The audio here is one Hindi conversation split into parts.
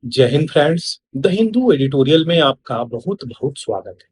जय Hind friends. The Hindu editorial में आपका बहुत बहुत स्वागत है।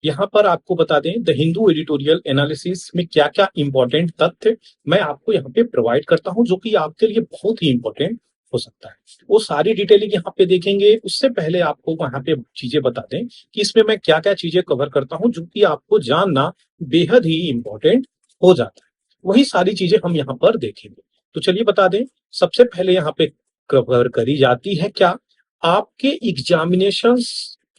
यहाँ पर आपको बता दें, द हिंदू एडिटोरियल एनालिसिस में क्या क्या इंपॉर्टेंट तथ्य मैं आपको यहाँ पे प्रोवाइड करता हूँ जो कि आपके लिए बहुत ही इंपॉर्टेंट हो सकता है। वो सारी डिटेलिंग यहाँ पे देखेंगे। उससे पहले आपको वहाँ पे चीजें बता दें कि इसमें मैं क्या क्या चीजें कवर करता हूँ जो कि आपको जानना बेहद ही इंपॉर्टेंट हो जाता है। वही सारी चीजें हम यहाँ पर देखेंगे। तो चलिए बता दें, सबसे पहले यहाँ पे कवर करी जाती है क्या, आपके एग्जामिनेशंस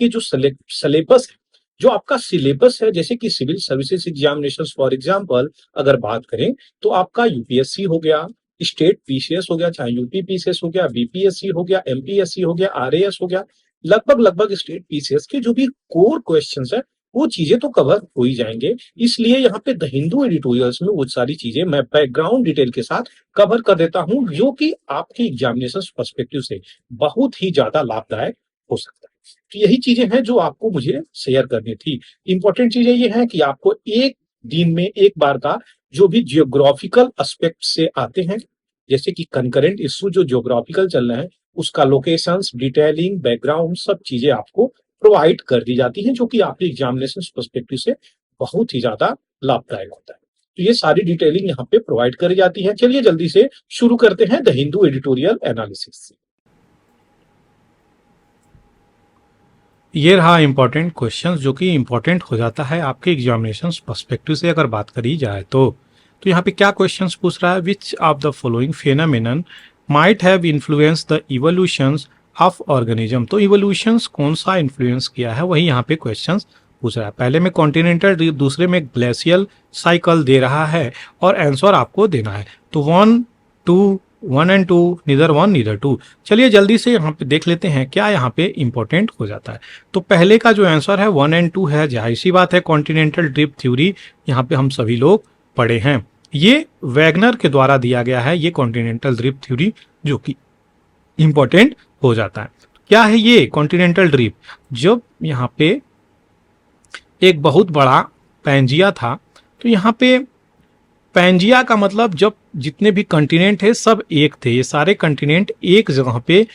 के जो सिलेबस है, जो आपका सिलेबस है, जैसे कि civil services examinations for example अगर बात करें तो आपका यूपीएससी हो गया, स्टेट पीसीएस हो गया, चाहे यूपी पीसीएस हो गया, बीपीएससी हो गया, एमपीएससी हो गया, आरएएस हो गया, लगभग लगभग स्टेट पीसीएस के जो भी कोर क्वेश्चंस है वो चीजें तो कवर हो ही जाएंगे। इसलिए यहाँ पे द हिंदू एडिटोरियल्स में वो सारी चीजें मैं बैकग्राउंड डिटेल के साथ कवर कर देता हूं जो कि आपके एग्जामिनेशन पर्सपेक्टिव से बहुत ही ज्यादा लाभदायक हो सकता है। तो यही चीजें हैं जो आपको मुझे शेयर करनी थी। इंपॉर्टेंट चीजें ये हैं कि आपको एक दिन में एक बार का जो भी जियोग्राफिकल एस्पेक्ट से आते हैं, जैसे कि कंकरेंट इश्यू जो जियोग्राफिकल चल रहे हैं, उसका लोकेशंस, डिटेलिंग, बैकग्राउंड, सब चीजें आपको प्रोवाइड कर दी जाती हैं जो कि आपके एग्जामिनेशन पर्सपेक्टिव से बहुत ही ज्यादा लाभदायक होता है। तो ये सारी डिटेलिंग यहाँ पे प्रोवाइड करी जाती है। चलिए जल्दी से शुरू करते हैं द हिंदू एडिटोरियल एनालिसिस से। ये रहा इंपॉर्टेंट क्वेश्चन जो कि इंपॉर्टेंट हो जाता है आपके एग्जामिनेशन पर्सपेक्टिव से अगर बात करी जाए तो यहाँ पे क्या क्वेश्चंस पूछ रहा है, which of the following phenomenon might have influence the evolutions of organism. तो इवोल्यूशंस कौन सा इन्फ्लुएंस किया है वही यहाँ पे क्वेश्चंस पूछ रहा है। पहले में कॉन्टिनेंटल, दूसरे में ग्लेशियल साइकिल दे रहा है और आंसर आपको देना है। तो 1 एंड 2, नीदर 1 नीदर 2। चलिए जल्दी से यहाँ पे देख लेते हैं क्या यहाँ पे इंपॉर्टेंट हो जाता है। तो पहले का जो आंसर है 1 एंड 2 है, जाहिर सी बात है कॉन्टिनेंटल ड्रिफ्ट थ्योरी यहाँ पे हम सभी लोग पढ़े हैं। ये वैगनर के द्वारा दिया गया है, ये कॉन्टिनेंटल ड्रिफ्ट थ्योरी जो कि इंपॉर्टेंट हो जाता है। क्या है ये कॉन्टिनेंटल ड्रिफ्ट? जब यहाँ पे एक बहुत बड़ा पैंजिया था, तो यहाँ पे पैंजिया का मतलब जब जितने भी कंटिनेंट है सब एक थे, ये सारे कंटिनेंट एक जगह पे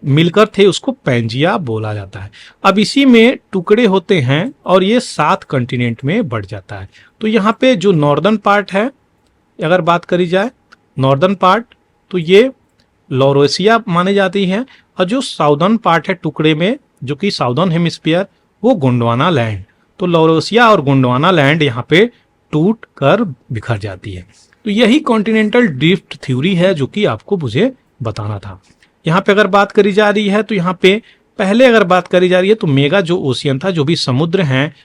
मिलकर थे, उसको पैंजिया बोला जाता है। अब इसी में टुकड़े होते हैं और ये 7 कंटिनेंट में बढ़ जाता है। तो यहाँ पे जो नॉर्दर्न पार्ट है, अगर बात करी जाए नॉर्दर्न पार्ट, तो ये लॉरेशिया मानी जाती है, और जो साउदर्न पार्ट है टुकड़े में जो कि साउदर्न हेमिस्फीयर, वो गोंडवाना लैंड। तो लॉरेशिया और गोंडवाना लैंड यहाँ पे टूट कर बिखर जाती है। तो यही कॉन्टिनेंटल ड्रिफ्ट थ्योरी है जो कि आपको मुझे बताना था। यहाँ पे अगर बात करी जा रही है तो यहाँ पे पहले अगर बात करी जा रही है तो मेगा जो ओशियन था, जो भी समुद्र हैं,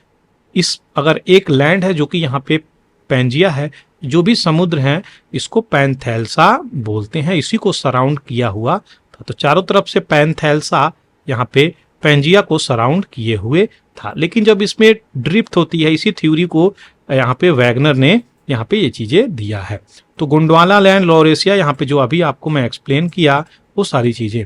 इस अगर एक लैंड है जो कि यहाँ पे पैंजिया है, जो भी समुद्र हैं इसको पैंथेल्सा बोलते हैं, इसी को सराउंड किया हुआ था। तो चारों तरफ से पैंथेल्सा यहाँ पे पैंजिया को सराउंड किए हुए था। लेकिन जब इसमें ड्रिफ्ट होती है, इसी थ्योरी को यहाँ पे वैगनर ने यहाँ पे ये चीजें दिया है। तो गोंडवाना लैंड, लॉरेशिया, यहाँ पे जो अभी आपको मैं एक्सप्लेन किया वो सारी चीजें,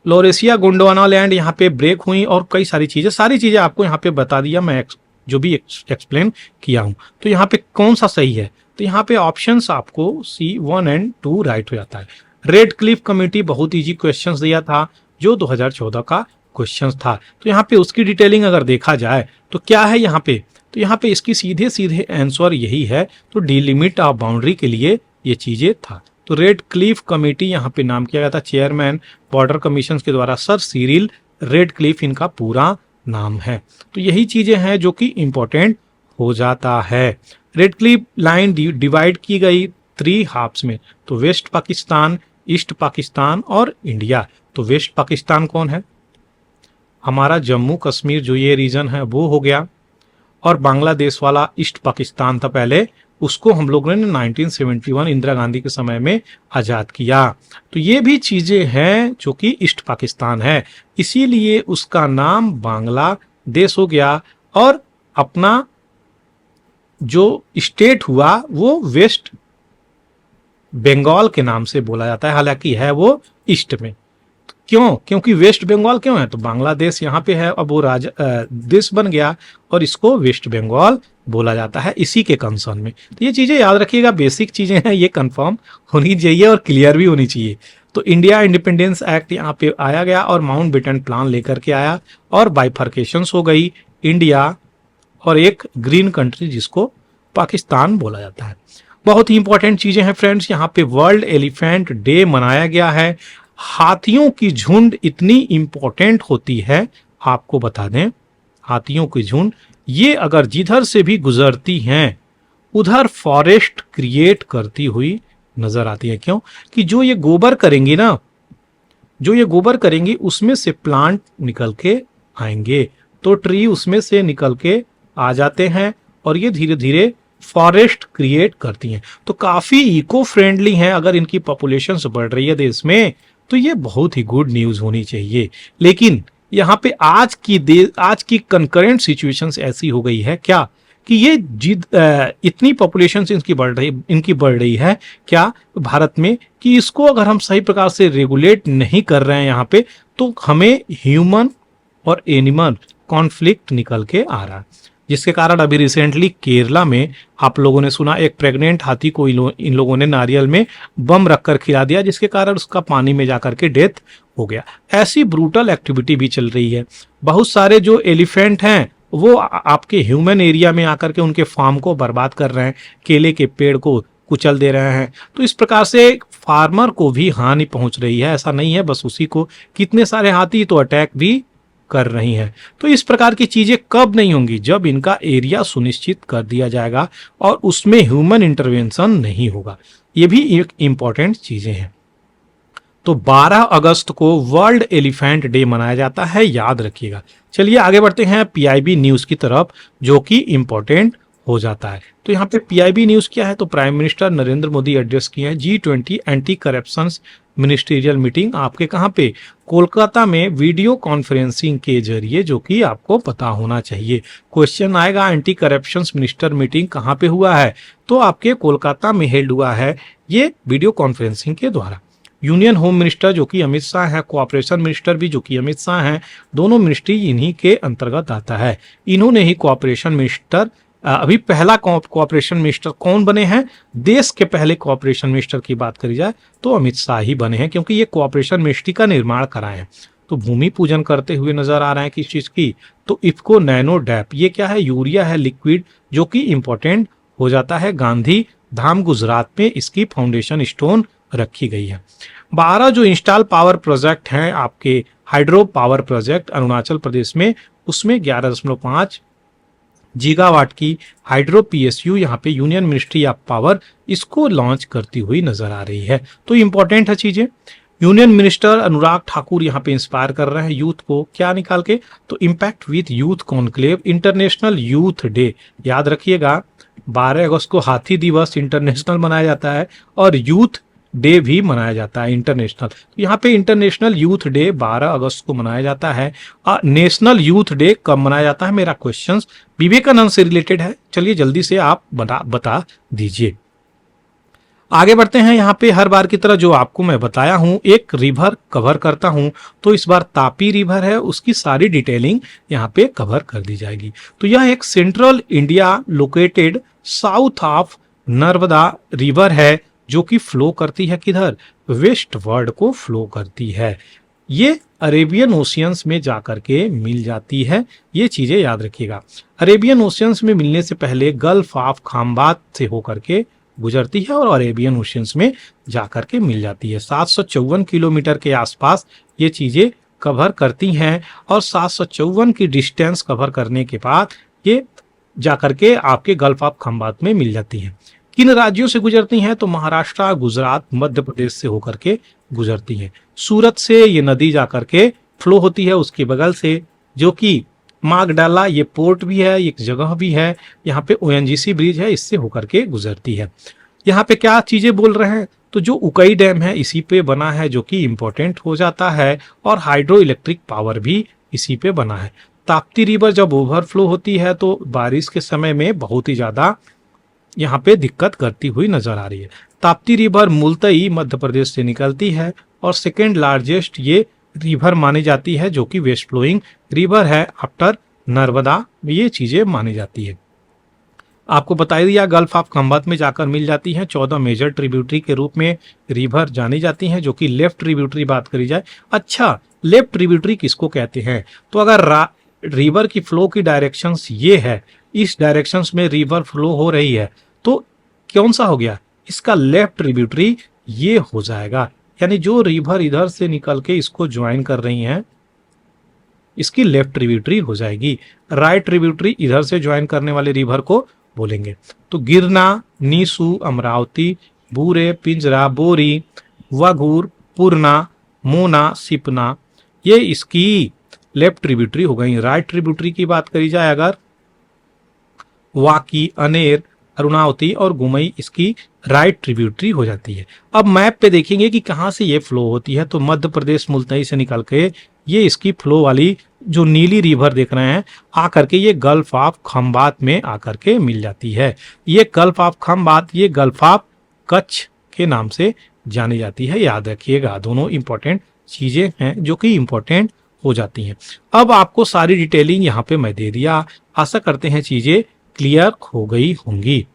लॉरेशिया, गोंडवाना लैंड यहाँ पे ब्रेक हुई और कई सारी चीजें आपको यहाँ पे बता दिया मैं, जो भी एक्सप्लेन किया हूँ। तो यहाँ पे कौन सा सही है? तो यहाँ पे ऑप्शंस आपको सी 1 एंड 2 राइट हो जाता है। रेड क्लिफ कमेटी बहुत इजी क्वेश्चन दिया था जो 2014 का क्वेश्चन था। तो यहाँ पे उसकी डिटेलिंग अगर देखा जाए तो क्या है यहाँ पे, तो यहाँ पे इसकी सीधे सीधे आंसर यही है। तो डिलिमिट ऑफ बाउंड्री के लिए ये चीजें था। तो रेड क्लिफ कमेटी यहाँ पे नाम किया गया था, चेयरमैन बॉर्डर कमीशन के द्वारा सर सिरिल रेड क्लिफ इनका पूरा नाम है। तो यही चीजें हैं जो कि इंपॉर्टेंट हो जाता है। रेड क्लिफ लाइन डिवाइड की गई 3 हाफ्स में, तो वेस्ट पाकिस्तान, ईस्ट पाकिस्तान और इंडिया। तो वेस्ट पाकिस्तान कौन है? हमारा जम्मू कश्मीर जो ये रीजन है वो हो गया, और बांग्लादेश वाला ईस्ट पाकिस्तान था पहले, उसको हम लोगों ने 1971 इंदिरा गांधी के समय में आजाद किया। तो ये भी चीजें हैं जो कि ईस्ट पाकिस्तान है, इसीलिए उसका नाम बांग्लादेश हो गया। और अपना जो स्टेट हुआ वो वेस्ट बंगाल के नाम से बोला जाता है, हालांकि है वो ईस्ट में। क्यों? क्योंकि वेस्ट बंगाल क्यों है? तो बांग्लादेश यहाँ पे है, अब वो देश बन गया और इसको वेस्ट बंगाल बोला जाता है इसी के कंसर्न में। तो ये चीजें याद रखिएगा, बेसिक चीजें हैं, ये कंफर्म होनी चाहिए और क्लियर भी होनी चाहिए। तो इंडिया इंडिपेंडेंस एक्ट यहाँ पे आया गया और माउंट बेटन प्लान लेकर के आया और बाइफर्केशंस हो गई, इंडिया और एक ग्रीन कंट्री जिसको पाकिस्तान बोला जाता है। बहुत ही इंपॉर्टेंट चीजें हैं फ्रेंड्स, यहाँ पे वर्ल्ड एलिफेंट डे मनाया गया है। हाथियों की झुंड इतनी इंपॉर्टेंट होती है, आपको बता दें, हाथियों की झुंड ये अगर जिधर से भी गुजरती हैं उधर फॉरेस्ट क्रिएट करती हुई नजर आती है। क्यों? कि जो ये गोबर करेंगी ना, जो ये गोबर करेंगी उसमें से प्लांट निकल के आएंगे, तो ट्री उसमें से निकल के आ जाते हैं और ये धीरे धीरे फॉरेस्ट क्रिएट करती हैं। तो काफी इको फ्रेंडली हैं। अगर इनकी पॉपुलेशन बढ़ रही है देश में तो ये बहुत ही गुड न्यूज होनी चाहिए। लेकिन यहाँ पे आज की कंकरेंट सिचुएशंस ऐसी हो गई है क्या कि ये इतनी पॉपुलेशन इनकी बढ़ रही है क्या भारत में, कि इसको अगर हम सही प्रकार से रेगुलेट नहीं कर रहे हैं यहाँ पे, तो हमें ह्यूमन और एनिमल कॉन्फ्लिक्ट निकल के आ रहा है। जिसके कारण अभी रिसेंटली केरला में आप लोगों ने सुना, एक प्रेग्नेंट हाथी को इन लोगों ने नारियल में बम रखकर खिला दिया, जिसके कारण उसका पानी में जाकर के डेथ हो गया। ऐसी ब्रूटल एक्टिविटी भी चल रही है। बहुत सारे जो एलिफेंट हैं वो आपके ह्यूमन एरिया में आकर के उनके फार्म को बर्बाद कर रहे हैं, केले के पेड़ को कुचल दे रहे हैं। तो इस प्रकार से फार्मर को भी हानि पहुंच रही है। ऐसा नहीं है बस उसी को, कितने सारे हाथी तो अटैक भी कर रही हैं। तो इस प्रकार की चीजें कब नहीं होंगी? जब इनका एरिया सुनिश्चित कर दिया जाएगा और उसमें ह्यूमन इंटरवेंशन नहीं होगा। ये भी एक इंपॉर्टेंट चीजें हैं। तो 12 अगस्त को वर्ल्ड एलिफेंट डे मनाया जाता है, याद रखिएगा। चलिए आगे बढ़ते हैं पीआईबी न्यूज की तरफ, जो कि इंपॉर्टेंट हो जाता है। तो यहाँ पे पीआईबी न्यूज क्या है? तो prime minister Narendra Modi address किए हैं G20 anti corruption ministerial meeting. आपके कहाँ पे? कोलकाता में वीडियो कॉन्फ्रेंसिंग के जरिए, जो कि आपको पता होना चाहिए। क्वेश्चन आएगा एंटी करप्शन मिनिस्टर मीटिंग कहाँ पे हुआ है? तो आपके कोलकाता में हेल्ड हुआ है ये वीडियो कॉन्फ्रेंसिंग के द्वारा। यूनियन होम मिनिस्टर जो कि अमित शाह है, कोऑपरेशन मिनिस्टर भी जो कि अमित शाह हैं, दोनों मिनिस्ट्री इन्हीं के अंतर्गत आता है। इन्होंने ही कोऑपरेशन मिनिस्टर, अभी पहला कोऑपरेशन मिनिस्टर कौन बने हैं? देश के पहले कोऑपरेशन मिनिस्टर की बात करी जाए तो अमित शाह ही बने हैं, क्योंकि ये कोऑपरेशन मिनिस्ट्री का निर्माण कराए हैं। तो भूमि पूजन करते हुए नजर आ रहे हैं किस चीज की? तो इफ्को नैनो डैप, ये क्या है? यूरिया है लिक्विड, जो कि इंपॉर्टेंट हो जाता है। गांधी धाम गुजरात में इसकी फाउंडेशन स्टोन रखी गई है। 12 जो इंस्टॉल पावर प्रोजेक्ट हैं आपके hydro power project Arunachal Pradesh में, उसमें 11.5 गीगावाट की हाइड्रो पीएसयू यहाँ पे यूनियन मिनिस्ट्री ऑफ पावर इसको लॉन्च करती हुई नजर आ रही है। तो इंपॉर्टेंट है चीजें। यूनियन मिनिस्टर अनुराग ठाकुर यहाँ पे इंस्पायर कर रहे हैं यूथ को, क्या निकाल के? तो impact with youth conclave international youth day, याद रखिएगा 12 अगस्त को हाथी दिवस इंटरनेशनल मनाया जाता है और यूथ डे भी मनाया जाता है इंटरनेशनल। तो यहाँ पे इंटरनेशनल यूथ डे 12 अगस्त को मनाया जाता है। नेशनल यूथ डे कब मनाया जाता है? मेरा क्वेश्चन विवेकानंद से रिलेटेड है। चलिए जल्दी से आप बता दीजिए। आगे बढ़ते हैं। यहाँ पे हर बार की तरह जो आपको मैं बताया हूं, एक रिवर कवर करता हूं, तो इस बार तापी रिवर है, उसकी सारी डिटेलिंग यहाँ पे कवर कर दी जाएगी। तो यह एक central India located south of Narmada river है, जो कि फ्लो करती है किधर? वेस्ट वर्ल्ड को फ्लो करती है। ये अरेबियन ओशियंस में जाकर के मिल जाती है। ये चीजें याद रखिएगा। अरेबियन ओशियंस में मिलने से पहले गल्फ ऑफ खाम्बात से होकर के गुजरती है और अरेबियन ओशियंस में जाकर के मिल जाती है। 754 किलोमीटर के आसपास ये चीजें कवर करती हैं और 754 की डिस्टेंस कवर करने के बाद ये जाकर के आपके गल्फ ऑफ खाम्बात में मिल जाती है। किन राज्यों से गुजरती हैं? तो महाराष्ट्र, गुजरात, मध्य प्रदेश से होकर के गुजरती हैं। सूरत से ये नदी जाकर के फ्लो होती है उसके बगल से, जो कि मागडाला, ये पोर्ट भी है, एक जगह भी है, यहाँ पे ओएनजीसी ब्रिज है, इससे होकर के गुजरती है। यहाँ पे क्या चीजें बोल रहे हैं? तो जो उकई डैम है इसी पे बना है, जो कि इंपॉर्टेंट हो जाता है, और हाइड्रो इलेक्ट्रिक पावर भी इसी पे बना है। ताप्ती रिवर जब ओवरफ्लो होती है तो बारिश के समय में बहुत ही ज्यादा यहाँ पे दिक्कत करती हुई नजर आ रही है। ताप्ती रिवर मूलतई मध्य प्रदेश से निकलती है और सेकेंड लार्जेस्ट ये रिवर मानी जाती है, जो कि वेस्ट फ्लोइंग रिवर है आफ्टर नर्मदा, ये चीजें मानी जाती है। आपको बता दिया गल्फ ऑफ खंबात में जाकर मिल जाती हैं। 14 मेजर ट्रिब्यूटरी के रूप में रिवर जानी जाती हैं, जो कि लेफ्ट ट्रिब्यूटरी बात करी जाए। अच्छा, लेफ्ट ट्रिब्यूटरी किसको कहते हैं? तो अगर रिवर की फ्लो की डायरेक्शंस ये है, इस डायरेक्शंस में रिवर फ्लो हो रही है, तो कौन सा हो गया? इसका लेफ्ट ट्रिब्यूटरी ये हो जाएगा। यानी जो रिवर इधर से निकल के इसको ज्वाइन कर रही हैं, इसकी लेफ्ट ट्रिब्यूटरी हो जाएगी। राइट ट्रिब्यूटरी इधर से ज्वाइन करने वाले रिवर को बोलेंगे। तो गिरना, नीसू, अमरावती, बूरे, पिंजरा, बोरी, वाघूर, पूर्णा, मोना, सिपना, ये इसकी लेफ्ट ट्रिब्यूटरी हो गई। राइट ट्रिब्यूटरी की बात करी जाए अगर, वाकी, अनेर, अरुणावती और गुमई इसकी राइट ट्रिब्यूटरी हो जाती है। अब मैप पे देखेंगे कि कहाँ से ये फ्लो होती है, तो मध्य प्रदेश मुल्तई से निकल के ये इसकी फ्लो वाली जो नीली रिवर देख रहे हैं, आकर के ये गल्फ ऑफ खंबात में आकर के मिल जाती है। ये गल्फ ऑफ खंबात, ये गल्फ ऑफ कच्छ के नाम से जानी जाती है। याद रखिएगा, दोनों इंपॉर्टेंट चीजें हैं जो कि इंपॉर्टेंट हो जाती हैं। अब आपको सारी डिटेलिंग यहाँ पे मैं दे दिया। आशा करते हैं चीजें क्लियर हो गई होंगी।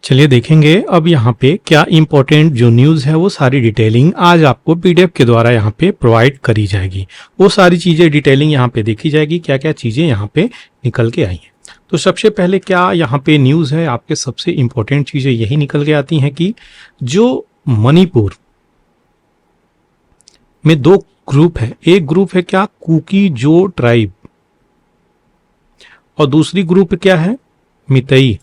चलिए देखेंगे अब यहाँ पे क्या इंपॉर्टेंट जो न्यूज़ है वो सारी डिटेलिंग आज आपको पीडीएफ के द्वारा यहाँ पे प्रोवाइड करी जाएगी। वो सारी चीज़ें डिटेलिंग यहाँ पे देखी जाएगी, क्या क्या चीज़ें यहाँ पे निकल के आई हैं। तो सबसे पहले क्या यहाँ पे न्यूज़ है, आपके सबसे इंपॉर्टेंट चीज़ें यही निकल के आती हैं कि जो मणिपुर में दो ग्रुप है, एक ग्रुप है क्या कुकी जो ट्राइब और दूसरी ग्रुप क्या है मितई।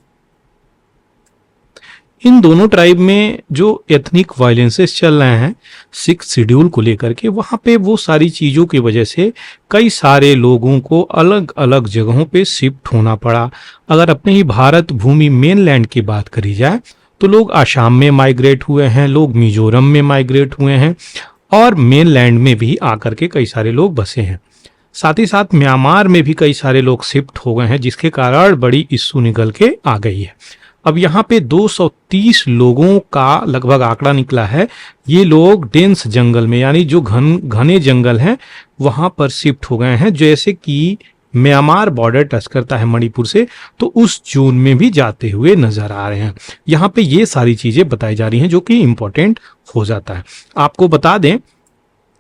इन दोनों ट्राइब में जो एथनिक वायलेंसेस चल रहे हैं 6 शेड्यूल को लेकर के, वहां पे वो सारी चीजों की वजह से कई सारे लोगों को अलग अलग जगहों पे शिफ्ट होना पड़ा। अगर अपने ही भारत भूमि मेनलैंड की बात करी जाए तो लोग आसाम में माइग्रेट हुए हैं, लोग मिजोरम में माइग्रेट हुए हैं और मेनलैंड में भी आकर के कई सारे लोग बसे हैं। साथ ही साथ म्यांमार में भी कई सारे लोग शिफ्ट हो गए हैं, जिसके कारण बड़ी इश्यू निकल के आ गई है। अब यहाँ पे 230 लोगों का लगभग आंकड़ा निकला है। ये लोग डेंस जंगल में, यानी जो घने जंगल हैं वहां पर शिफ्ट हो गए हैं। जैसे कि म्यांमार बॉर्डर टच करता है मणिपुर से, तो उस जोन में भी जाते हुए नजर आ रहे हैं। यहाँ पे ये सारी चीजें बताई जा रही हैं जो कि इंपॉर्टेंट हो जाता है। आपको बता दें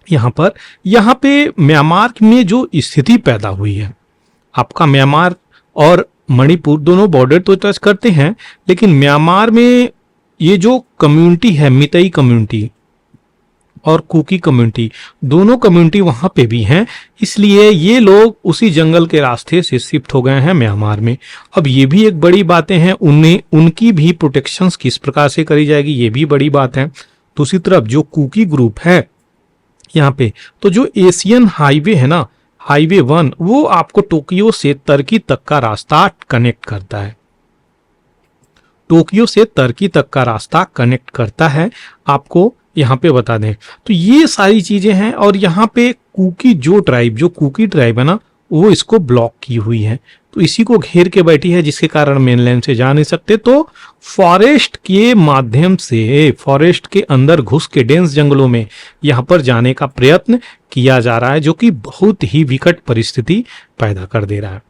यहाँ पे म्यांमार में जो स्थिति पैदा हुई है, आपका म्यांमार और मणिपुर दोनों बॉर्डर तो टच करते हैं, लेकिन म्यांमार में ये जो कम्युनिटी है मितई कम्युनिटी और कुकी कम्युनिटी, दोनों कम्युनिटी वहां पे भी हैं, इसलिए ये लोग उसी जंगल के रास्ते से शिफ्ट हो गए हैं म्यांमार में। अब ये भी एक बड़ी बातें हैं, उनकी भी प्रोटेक्शंस किस प्रकार से करी जाएगी ये भी बड़ी बात है। दूसरी तरफ जो कुकी ग्रुप है यहाँ पे, तो जो एशियन हाईवे है ना, हाईवे 1, वो आपको टोक्यो से टर्की तक का रास्ता कनेक्ट करता है। टोक्यो से टर्की तक का रास्ता कनेक्ट करता है, आपको यहाँ पे बता दें। तो ये सारी चीजें हैं। और यहाँ पे कुकी जो कुकी ट्राइब है ना, वो इसको ब्लॉक की हुई है, तो इसी को घेर के बैठी है, जिसके कारण मेनलैंड से जा नहीं सकते। तो फॉरेस्ट के माध्यम से, फॉरेस्ट के अंदर घुस के डेंस जंगलों में यहाँ पर जाने का प्रयत्न किया जा रहा है, जो कि बहुत ही विकट परिस्थिति पैदा कर दे रहा है।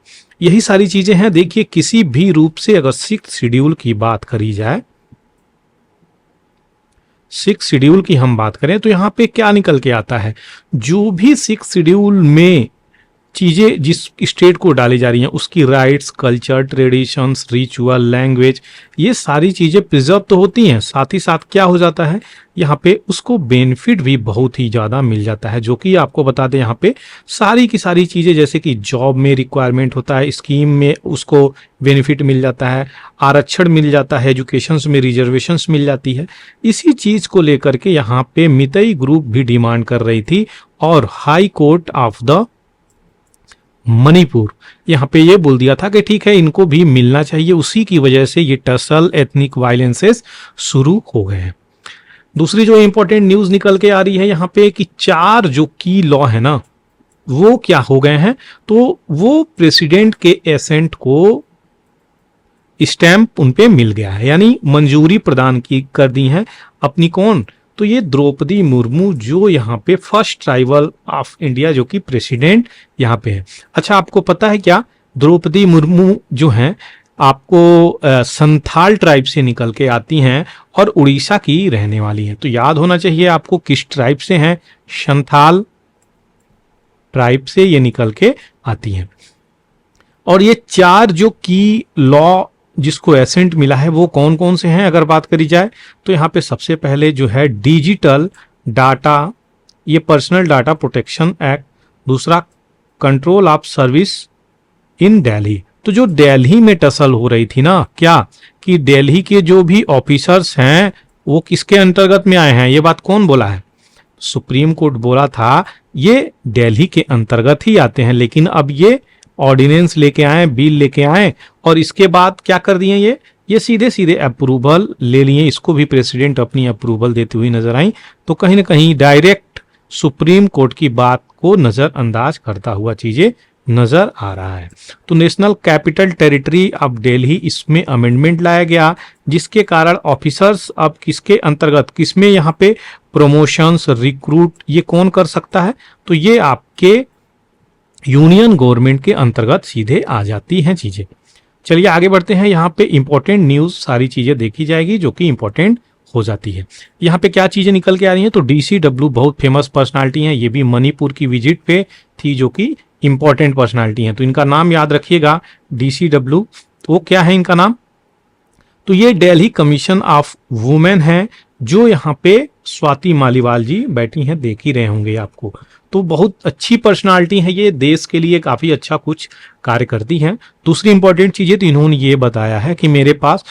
यही सारी चीजें हैं। देखिए, किसी भी रूप से अगर 6 शेड्यूल की बात करी जाए, 6 शेड्यूल की हम बात करें, तो यहाँ पे क्या निकल के आता है, जो भी 6 शेड्यूल में चीजें जिस स्टेट को डाली जा रही हैं, उसकी rights, culture, traditions, ritual, language, ये सारी चीजें प्रिजर्व तो होती हैं, साथ ही साथ क्या हो जाता है, यहाँ पे उसको बेनिफिट भी बहुत ही ज्यादा मिल जाता है। जो कि आपको बता दें, यहाँ पे सारी की सारी चीजें, जैसे कि जॉब में रिक्वायरमेंट होता है, स्कीम में उसको बेनिफिट मिल जाता है, आरक्षण मिल जाता है, एजुकेशन में रिजर्वेशंस मिल जाती है। इसी चीज को लेकर के यहाँ पे मितई ग्रुप भी डिमांड कर रही थी, और high court of the Manipur यहाँ पे ये बोल दिया था कि ठीक है, इनको भी मिलना चाहिए। उसी की वजह से ये टसल एथनिक वायलेंसेस शुरू हो गए हैं। दूसरी जो इंपॉर्टेंट न्यूज निकल के आ रही है यहाँ पे कि 4 जो की लॉ है ना, वो क्या हो गए हैं, तो वो प्रेसिडेंट के एसेंट को स्टैंप उन पे मिल गया है, यानी मंजूरी प्रदान की कर दी है अपनी कौन, तो ये द्रौपदी मुर्मू जो यहाँ पे फर्स्ट ट्राइबल ऑफ इंडिया जो कि प्रेसिडेंट यहाँ पे है। अच्छा, आपको पता है क्या, द्रौपदी मुर्मू जो हैं आपको संथाल ट्राइब से निकल के आती हैं और उड़ीसा की रहने वाली हैं। तो याद होना चाहिए आपको किस ट्राइब से हैं, संथाल ट्राइब से ये निकल के आती हैं। और ये 4 जो की लॉ जिसको एसेंट मिला है वो कौन कौन से हैं अगर बात करी जाए तो यहाँ पे सबसे पहले जो है डिजिटल डाटा, ये पर्सनल डाटा प्रोटेक्शन एक्ट, दूसरा control of service in Delhi. तो जो दिल्ली में टसल हो रही थी ना, क्या कि दिल्ली के जो भी ऑफिसर्स हैं वो किसके अंतर्गत में आए हैं, ये बात कौन बोला है, सुप्रीम कोर्ट बोला था ये दिल्ली के अंतर्गत ही आते हैं। लेकिन अब ये ऑर्डिनेंस लेके आए, बिल लेके आए और इसके बाद क्या कर दिए, ये सीधे सीधे अप्रूवल ले लिए। इसको भी प्रेसिडेंट अपनी अप्रूवल देती हुई नजर आई। तो कहीं ना कहीं डायरेक्ट सुप्रीम कोर्ट की बात को नजरअंदाज करता हुआ चीजें नजर आ रहा है। तो national capital territory of Delhi, इसमें अमेंडमेंट लाया गया जिसके कारण ऑफिसर्स अब किसके अंतर्गत, किसमें यहाँ पे प्रमोशंस, रिक्रूट ये कौन कर सकता है, तो ये आपके यूनियन गवर्नमेंट के अंतर्गत सीधे आ जाती हैं चीजें। चलिए आगे बढ़ते हैं। यहाँ पे इंपॉर्टेंट न्यूज सारी चीजें देखी जाएगी जो कि इंपॉर्टेंट हो जाती है। यहाँ पे क्या चीजें निकल के आ रही हैं, तो DCW बहुत फेमस पर्सनालिटी हैं, ये भी मणिपुर की विजिट पे थी जो कि इंपॉर्टेंट पर्सनालिटी हैं। तो इनका नाम याद रखिएगा, DCW। तो वो क्या है इनका नाम, तो ये दिल्ली कमीशन ऑफ वुमेन है जो यहाँ पे स्वाति मालीवाल जी बैठी हैं, देख ही रहे होंगे आपको। तो बहुत अच्छी पर्सनालिटी है, ये देश के लिए काफी अच्छा कुछ कार्य करती हैं। दूसरी इंपॉर्टेंट चीज है तो इन्होंने ये बताया है कि मेरे पास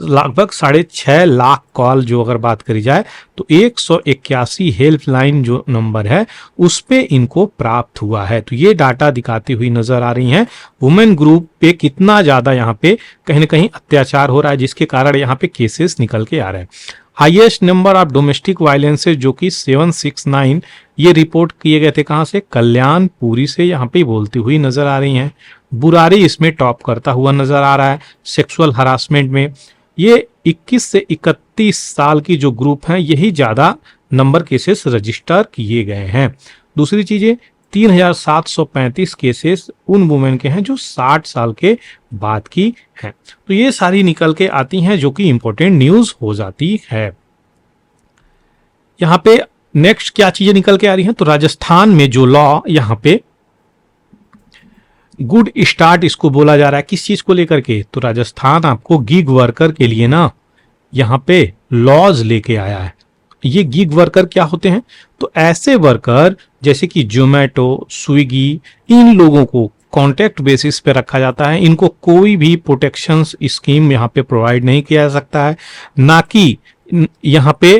लगभग 6.5 लाख कॉल जो अगर बात करी जाए तो 181 हेल्पलाइन जो नंबर है उस पे इनको प्राप्त हुआ है। तो ये डाटा दिखाती हुई नजर आ रही हैं वुमेन ग्रुप पे कितना ज्यादा यहाँ पे कहीं ना कहीं अत्याचार हो रहा है, जिसके कारण यहाँ पे केसेस निकल के आ रहे हैं। Highest number of domestic violences जो कि 769 ये रिपोर्ट किए गए थे, कहां से, कल्याणपुरी से यहाँ पे बोलती हुई नजर आ रही हैं। बुरारी इसमें टॉप करता हुआ नजर आ रहा है। सेक्सुअल हरासमेंट में ये 21 से 31 साल की जो ग्रुप हैं यही ज्यादा नंबर केसेस रजिस्टर किए गए हैं। दूसरी चीजें 3735 केसेस उन वुमेन के हैं जो 60 साल के बाद की हैं। तो ये सारी निकल के आती हैं जो कि इंपॉर्टेंट न्यूज हो जाती है। यहाँ पे नेक्स्ट क्या चीजें निकल के आ रही हैं, तो राजस्थान में जो लॉ यहाँ पे गुड स्टार्ट इसको बोला जा रहा है, किस चीज को लेकर के, तो राजस्थान आपको गिग वर्कर के लिए ना यहाँ पे लॉज लेके आया है। ये गिग वर्कर क्या होते हैं, तो ऐसे वर्कर जैसे कि जोमेटो, स्विगी, इन लोगों को कॉन्ट्रैक्ट बेसिस पे रखा जाता है। इनको कोई भी प्रोटेक्शन स्कीम यहाँ पे प्रोवाइड नहीं किया जा सकता है, ना कि यहाँ पे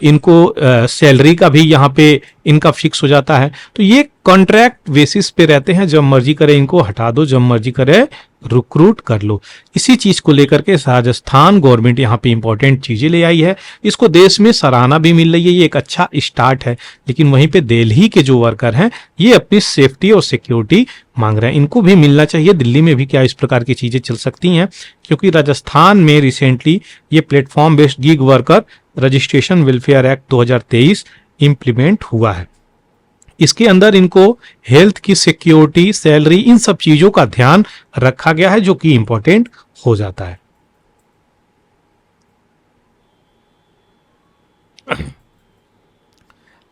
इनको सैलरी का भी यहाँ पे इनका फिक्स हो जाता है। तो ये कॉन्ट्रैक्ट बेसिस पे रहते हैं, जब मर्जी करे इनको हटा दो, जब मर्जी करे रिक्रूट कर लो। इसी चीज को लेकर के राजस्थान गवर्नमेंट यहाँ पे इंपॉर्टेंट चीजें ले आई है। इसको देश में सराहना भी मिल रही है, ये एक अच्छा स्टार्ट है। लेकिन वहीं पे दिल्ली के जो वर्कर हैं ये अपनी सेफ्टी और सिक्योरिटी मांग रहे हैं, इनको भी मिलना चाहिए। दिल्ली में भी क्या इस प्रकार की चीजें चल सकती हैं, क्योंकि राजस्थान में रिसेंटली ये platform based gig worker registration welfare act 2023 implement हुआ है। इसके अंदर इनको हेल्थ की सिक्योरिटी, सैलरी, इन सब चीजों का ध्यान रखा गया है जो कि इंपॉर्टेंट हो जाता है।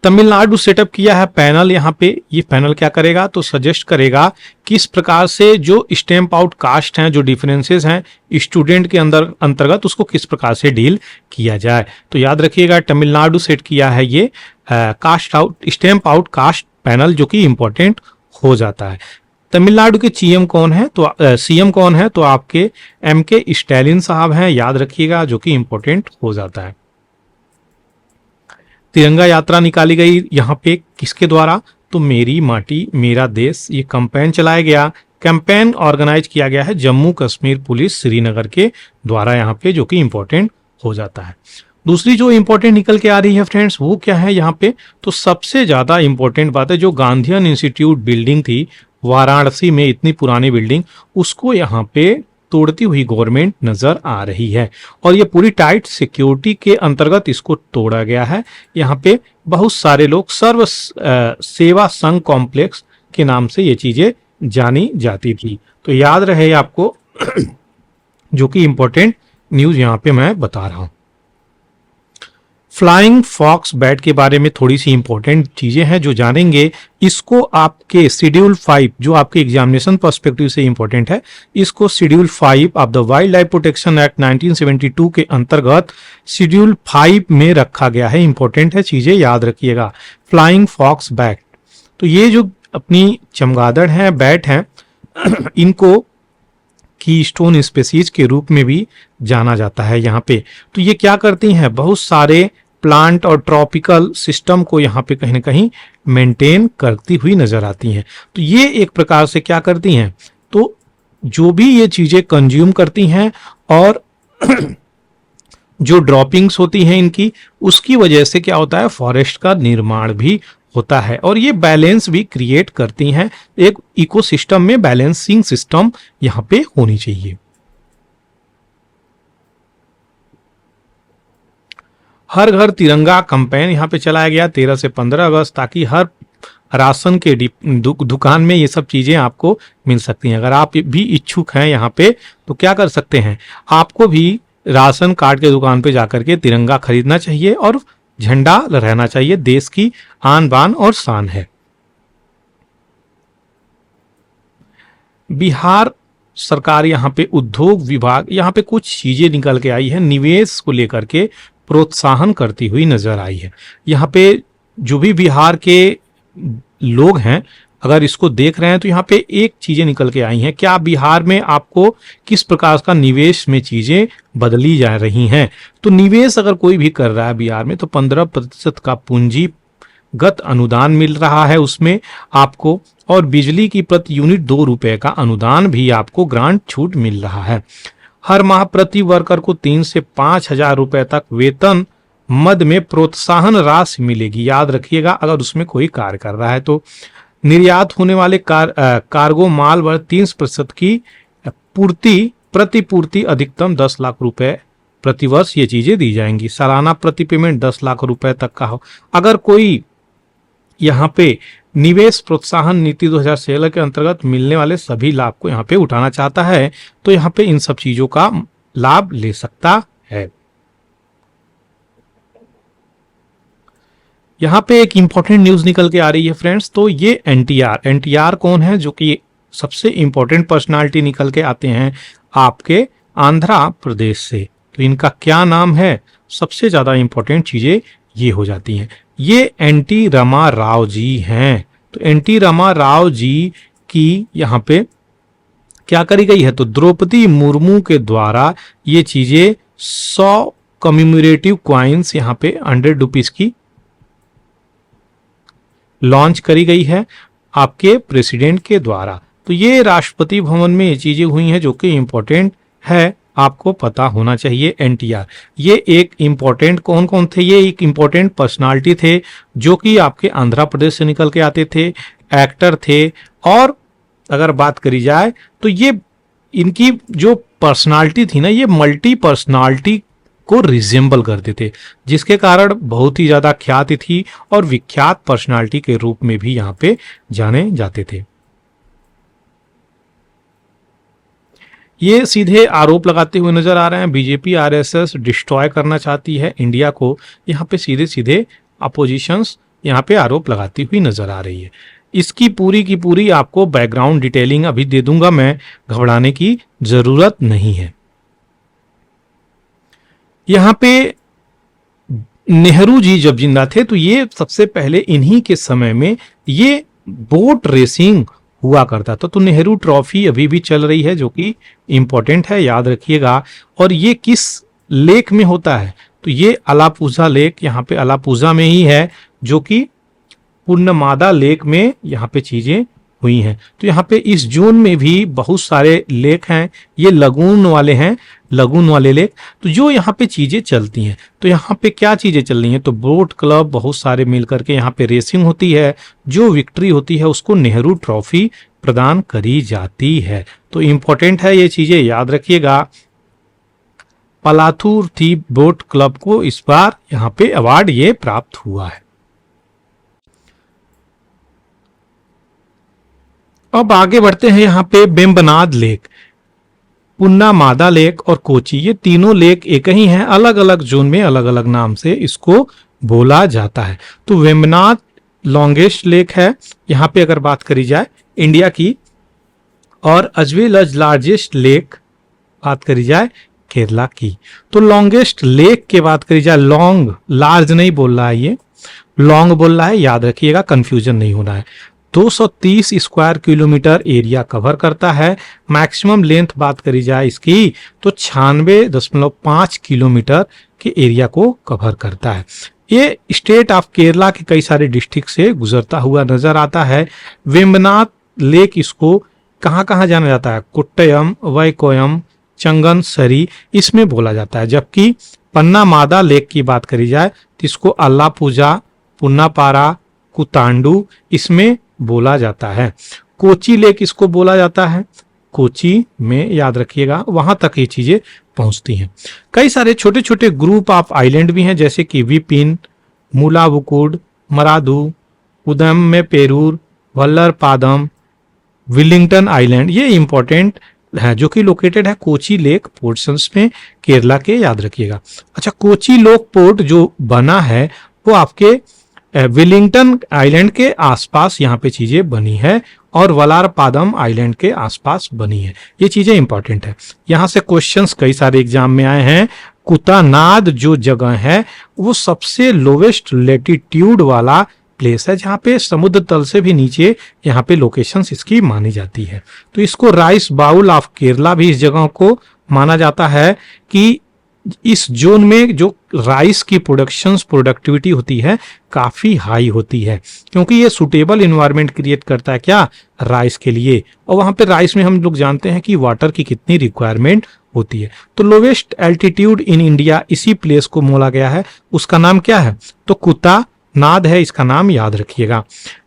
तमिलनाडु सेटअप किया है पैनल यहाँ पे। ये पैनल क्या करेगा, तो सजेस्ट करेगा किस प्रकार से जो स्टैम्प आउट कास्ट हैं, जो डिफरेंसेस हैं स्टूडेंट के अंदर अंतर्गत, उसको किस प्रकार से डील किया जाए। तो याद रखिएगा तमिलनाडु सेट किया है ये caste out, stamp out caste panel जो कि इंपॉर्टेंट हो जाता है। तमिलनाडु के सीएम कौन है, तो सीएम कौन है, तो आपके MK स्टैलिन साहब हैं, याद रखिएगा, जो कि इंपॉर्टेंट हो जाता है। तिरंगा यात्रा निकाली गई यहाँ पे किसके द्वारा, तो मेरी माटी मेरा देश, ये कैंपेन चलाया गया। कैंपेन ऑर्गेनाइज किया गया है जम्मू कश्मीर पुलिस श्रीनगर के द्वारा यहाँ पे, जो कि इंपॉर्टेंट हो जाता है। दूसरी जो इंपॉर्टेंट निकल के आ रही है फ्रेंड्स वो क्या है यहाँ पे, तो सबसे ज्यादा इंपॉर्टेंट बात है जो गांधीयन इंस्टीट्यूट बिल्डिंग थी वाराणसी में, इतनी पुरानी बिल्डिंग, उसको यहाँ पे तोड़ती हुई गवर्नमेंट नजर आ रही है और ये पूरी टाइट सिक्योरिटी के अंतर्गत इसको तोड़ा गया है। यहाँ पे बहुत सारे लोग सर्व सेवा संघ कॉम्प्लेक्स के नाम से ये चीजें जानी जाती थी। तो याद रहे आपको जो कि इंपॉर्टेंट न्यूज यहाँ पे मैं बता रहा हूं। फ्लाइंग फॉक्स बैट के बारे में थोड़ी सी इंपॉर्टेंट चीजें हैं जो जानेंगे। इसको आपके शेड्यूल 5 जो आपके एग्जामिनेशन पर्सपेक्टिव से इंपॉर्टेंट है, इसको schedule 5 of the wild life protection act 1972 के अंतर्गत शेड्यूल 5 में रखा गया है। इंपॉर्टेंट है, चीजें याद रखिएगा। फ्लाइंग फॉक्स बैट, तो ये जो अपनी चमगादड़ है, बैट है, इनको कीस्टोन स्पीशीज के रूप में भी जाना जाता है यहाँ पे। तो ये क्या करती हैं, बहुत सारे प्लांट और ट्रॉपिकल सिस्टम को यहाँ पे कहीं ना कहीं मेंटेन करती हुई नजर आती हैं। तो ये एक प्रकार से क्या करती हैं, तो जो भी ये चीजें कंज्यूम करती हैं और जो ड्रॉपिंग्स होती हैं इनकी, उसकी वजह से क्या होता है, फॉरेस्ट का निर्माण भी होता है और ये बैलेंस भी क्रिएट करती हैं। एक इकोसिस्टम में बैलेंसिंग सिस्टम यहाँ पे होनी चाहिए। हर घर तिरंगा कैंपेन यहाँ पे चलाया गया 13 से 15 अगस्त, ताकि हर राशन के दुकान में ये सब चीजें आपको मिल सकती हैं। अगर आप भी इच्छुक हैं यहाँ पे तो क्या कर सकते हैं, आपको भी राशन कार्ड के दुकान पे जाकर के तिरंगा खरीदना चाहिए और झंडा लहराना चाहिए। देश की आन बान और शान है। बिहार सरकार यहाँ पे उद्योग विभाग, यहाँ पे कुछ चीजें निकल के आई है, निवेश को लेकर के प्रोत्साहन करती हुई नजर आई है। यहाँ पे जो भी बिहार के लोग हैं, अगर इसको देख रहे हैं तो यहाँ पे एक चीजें निकल के आई हैं। क्या बिहार में आपको किस प्रकार का निवेश में चीजें बदली जा रही हैं, तो निवेश अगर कोई भी कर रहा है बिहार में तो 15% का पूंजीगत अनुदान मिल रहा है उसमें आपको, और बिजली की प्रति यूनिट 2 रुपए का अनुदान भी आपको ग्रांट छूट मिल रहा है। हर माह प्रति वर्कर को 3 से 5 हजार रुपए तक वेतन मद में प्रोत्साहन राशि मिलेगी। याद रखिएगा अगर उसमें कोई कार्य कर रहा है तो। निर्यात होने वाले कार्गो माल वर्ग 30% की प्रतिपूर्ति अधिकतम 10 लाख रुपए प्रतिवर्ष ये चीजें दी जाएंगी। सालाना प्रति पेमेंट 10 लाख रुपए तक का हो। अगर कोई यहाँ पे निवेश प्रोत्साहन नीति 2016 के अंतर्गत मिलने वाले सभी लाभ को यहाँ पे उठाना चाहता है तो यहाँ पे इन सब चीजों का लाभ ले सकता है। यहाँ पे एक इंपॉर्टेंट न्यूज निकल के आ रही है फ्रेंड्स, तो ये एनटीआर कौन है, जो कि सबसे इंपॉर्टेंट पर्सनालिटी निकल के आते हैं आपके आंध्र प्रदेश से। तो इनका क्या नाम है, सबसे ज्यादा इंपॉर्टेंट चीजें ये हो जाती हैं। ये एनटी रमा राव जी हैं। तो एनटी रमा राव जी की यहाँ पे क्या करी गई है, तो द्रौपदी मुर्मू के द्वारा ये चीजें 100 कम्यूमरेटिव क्वाइंस यहाँ पे 100 रुपीज की लॉन्च करी गई है आपके प्रेसिडेंट के द्वारा। तो ये राष्ट्रपति भवन में ये चीजें हुई हैं जो कि इंपॉर्टेंट है, आपको पता होना चाहिए। एनटीआर ये एक इंपॉर्टेंट कौन कौन थे, ये एक इंपॉर्टेंट पर्सनालिटी थे जो कि आपके आंध्र प्रदेश से निकल के आते थे, एक्टर थे। और अगर बात करी जाए तो ये इनकी जो पर्सनालिटी थी ना, ये मल्टी पर्सनालिटी को रिजेंबल करते थे, जिसके कारण बहुत ही ज्यादा ख्याति थी और विख्यात पर्सनालिटी के रूप में भी यहाँ पे जाने जाते थे। ये सीधे आरोप लगाते हुए नजर आ रहे हैं, बीजेपी आरएसएस डिस्ट्रॉय करना चाहती है इंडिया को। यहाँ पे सीधे सीधे अपोजिशंस यहाँ पे आरोप लगाती हुई नजर आ रही है। इसकी पूरी की पूरी आपको बैकग्राउंड डिटेलिंग अभी दे दूंगा मैं, घबराने की जरूरत नहीं है। यहाँ पे नेहरू जी जब जिंदा थे तो ये सबसे पहले इन्हीं के समय में ये बोट रेसिंग हुआ करता था। तो नेहरू ट्रॉफी अभी भी चल रही है जो कि इंपॉर्टेंट है, याद रखिएगा। और ये किस लेक में होता है, तो ये अलापुझा लेक यहाँ पे अलापुझा में ही है, जो कि पूर्णमादा लेक में यहाँ पे चीजें हुई हैं। तो यहाँ पे इस जोन में भी बहुत सारे लेक हैं, ये लगून वाले हैं, लगून वाले लेक। तो जो यहाँ पे चीजें चलती हैं, तो यहाँ पे क्या चीजें चल रही हैं, तो बोट क्लब बहुत सारे मिलकर के यहाँ पे रेसिंग होती है। जो विक्ट्री होती है उसको नेहरू ट्रॉफी प्रदान करी जाती है। तो इंपॉर्टेंट है, ये चीजें याद रखिएगा। पलाथूर थी बोट क्लब को इस बार यहाँ पे अवार्ड ये प्राप्त हुआ है। अब आगे बढ़ते हैं, यहाँ पे वेम्बनाड लेक, पुन्नामादा लेक और कोची, ये तीनों लेक एक ही हैं, अलग अलग जोन में अलग अलग नाम से इसको बोला जाता है। तो वेम्बनाड लॉन्गेस्ट लेक है यहाँ पे अगर बात करी जाए इंडिया की, और as well as largest lake बात करी जाए केरला की। तो लॉन्गेस्ट लेक के बात करी जाए, लॉन्ग लार्ज नहीं बोल रहा है, ये लॉन्ग बोल रहा है, याद रखिएगा, कंफ्यूजन नहीं होना है। 230 स्क्वायर किलोमीटर एरिया कवर करता है। मैक्सिमम लेंथ बात करी जाए इसकी तो 96.5 किलोमीटर के एरिया को कवर करता है। ये स्टेट ऑफ केरला के कई सारे डिस्ट्रिक्ट से गुजरता हुआ नजर आता है। वेम्बनाड लेक इसको कहाँ कहाँ जाना जाता है, कोट्टयम, वैकोयम, चंगनसरी इसमें बोला जाता है। जबकि पन्नामादा लेक की बात करी जाए तो इसको अल्लापूजा, पुन्नापारा, कुतांडू इसमें बोला जाता है। कोची लेक इसको बोला जाता है, कोची में याद रखिएगा, वहां तक ये चीजें पहुंचती हैं। कई सारे छोटे छोटे ग्रुप ऑफ आइलैंड भी हैं, जैसे कि विपिन, मुलावुकुड, मरादू, उदम में पेरूर, वल्लर पादम, विलिंगटन आइलैंड, ये इंपॉर्टेंट है जो कि लोकेटेड है कोची लेक पोर्शंस में केरला के, याद रखिएगा। अच्छा, कोची लोक पोर्ट जो बना है वो आपके विलिंगटन आइलैंड के आसपास यहाँ पे चीजें बनी है और वलारपादम आइलैंड के आसपास बनी है। ये चीजें इंपॉर्टेंट है, यहाँ से क्वेश्चंस कई सारे एग्जाम में आए हैं। कुतानाद जो जगह है वो सबसे लोवेस्ट लेटीट्यूड वाला प्लेस है, जहाँ पे समुद्र तल से भी नीचे यहाँ पे लोकेशंस इसकी मानी जाती है। तो इसको राइस बाउल ऑफ केरला भी इस जगह को माना जाता है कि इस जोन में जो राइस की प्रोडक्टिविटी होती है काफी हाई होती है, क्योंकि ये सुटेबल इन्वायरमेंट क्रिएट करता है क्या, राइस के लिए। और वहां पे राइस में हम लोग जानते हैं कि वाटर की कितनी रिक्वायरमेंट होती है। तो लोवेस्ट एल्टीट्यूड इन इंडिया इसी प्लेस को बोला गया है, उसका नाम क्या है, तो कुतानाद है इसका नाम, याद रखिएगा।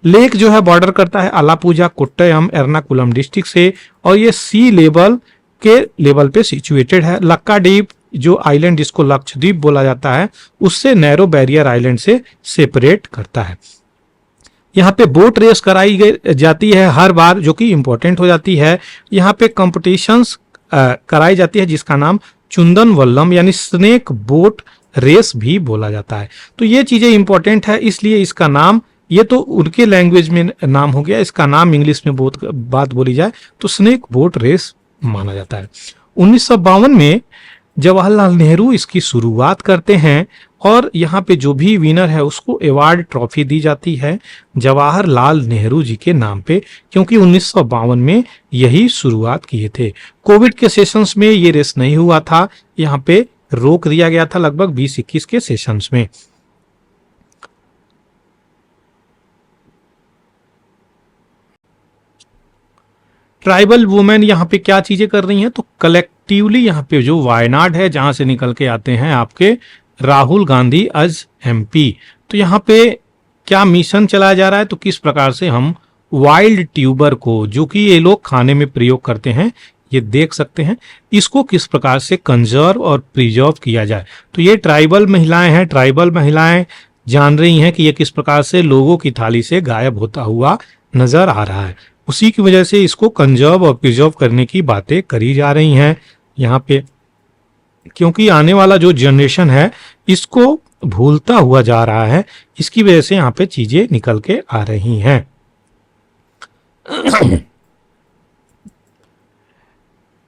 लेक जो है बॉर्डर करता है अलापूजा, कोट्टयम, एर्नाकुलम डिस्ट्रिक्ट से, और ये सी लेवल के लेवल पे सिचुएटेड है। लक्काद्वीप जो आइलैंड जिसको लक्षद्वीप बोला जाता है उससे नैरो बैरियर आइलैंड से सेपरेट करता है। यहाँ पे बोट रेस कराई जाती है हर बार, जो कि इंपॉर्टेंट हो जाती है। यहाँ पे कॉम्पिटिशन्स कराई जाती है जिसका नाम चुंदन वल्लम यानी स्नेक बोट रेस भी बोला जाता है। तो ये चीजें इंपॉर्टेंट है, इसलिए इसका नाम, ये तो उनके लैंग्वेज में नाम हो गया, इसका नाम इंग्लिश में बात बोली जाए तो स्नेक बोट रेस माना जाता है। 1952 में जवाहरलाल नेहरू इसकी शुरुआत करते हैं और यहाँ पे जो भी विनर है उसको अवार्ड ट्रॉफी दी जाती है जवाहरलाल नेहरू जी के नाम पे, क्योंकि 1952 में यही शुरुआत किए थे। कोविड के सेशंस में ये रेस नहीं हुआ था, यहाँ पे रोक दिया गया था लगभग 20-21 के सेशंस में। ट्राइबल वुमेन यहाँ पे क्या चीजें कर रही हैं, तो कलेक्टिवली यहाँ पे जो वायनाड है जहां से निकल के आते हैं आपके राहुल गांधी एज एमपी, तो यहाँ पे क्या मिशन चलाया जा रहा है, तो किस प्रकार से हम वाइल्ड ट्यूबर को, जो कि ये लोग खाने में प्रयोग करते हैं, ये देख सकते हैं, इसको किस प्रकार से कंजर्व और प्रिजर्व किया जाए। तो ये ट्राइबल महिलाएं हैं, ट्राइबल महिलाएं जान रही हैं कि ये किस प्रकार से लोगों की थाली से गायब होता हुआ नजर आ रहा है, उसी की वजह से इसको कंजर्व और प्रिजर्व करने की बातें करी जा रही हैं यहाँ पे, क्योंकि आने वाला जो जनरेशन है इसको भूलता हुआ जा रहा है, इसकी वजह से यहाँ पे चीजें निकल के आ रही हैं।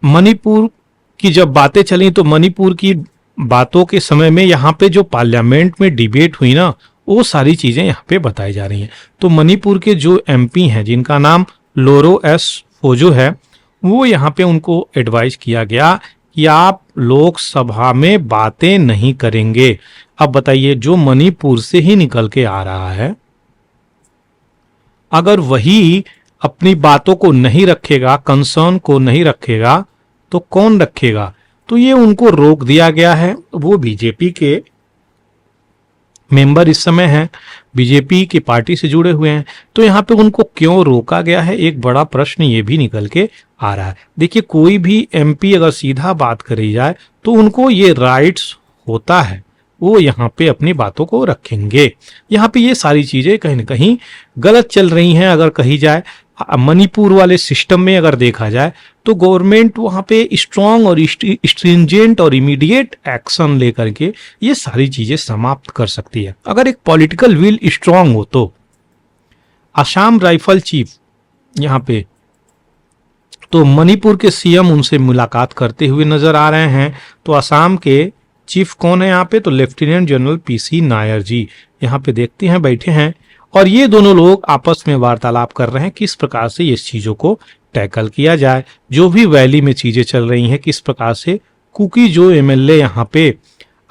मणिपुर की जब बातें चली तो मणिपुर की बातों के समय में यहाँ पे जो पार्लियामेंट में डिबेट हुई ना, वो सारी चीजें यहाँ पे बताई जा रही हैं। तो मणिपुर के जो एमपी हैं जिनका नाम लोरो एस फोजो है, वो यहाँ पे उनको एडवाइस किया गया कि आप लोकसभा में बातें नहीं करेंगे। अब बताइए, जो मणिपुर से ही निकल के आ रहा है, अगर वही अपनी बातों को नहीं रखेगा, कंसर्न को नहीं रखेगा, तो कौन रखेगा। तो ये उनको रोक दिया गया है। वो बीजेपी के मेंबर इस समय हैं बीजेपी की पार्टी से जुड़े हुए हैं, तो यहाँ पे उनको क्यों रोका गया है, एक बड़ा प्रश्न ये भी निकल के आ रहा है। देखिए, कोई भी एमपी अगर सीधा बात करी जाए तो उनको ये राइट्स होता है, वो यहाँ पे अपनी बातों को रखेंगे। यहाँ पे ये सारी चीजें कहीं ना कहीं गलत चल रही हैं अगर कही जाए। मणिपुर वाले सिस्टम में अगर देखा जाए तो गवर्नमेंट वहां पे स्ट्रांग और स्ट्रिंजेंट और इमीडिएट एक्शन लेकर के ये सारी चीजें समाप्त कर सकती है अगर एक पॉलिटिकल विल स्ट्रांग हो तो। असम राइफल चीफ यहाँ पे तो मणिपुर के सीएम उनसे मुलाकात करते हुए नजर आ रहे हैं। तो असम के चीफ कौन है यहाँ पे, तो लेफ्टिनेंट जनरल पीसी नायर जी यहाँ पे देखते हैं बैठे हैं, और ये दोनों लोग आपस में वार्तालाप कर रहे हैं किस प्रकार से इस चीजों को टैकल किया जाए। जो भी वैली में चीजें चल रही हैं, किस प्रकार से कुकी जो एमएलए यहाँ पे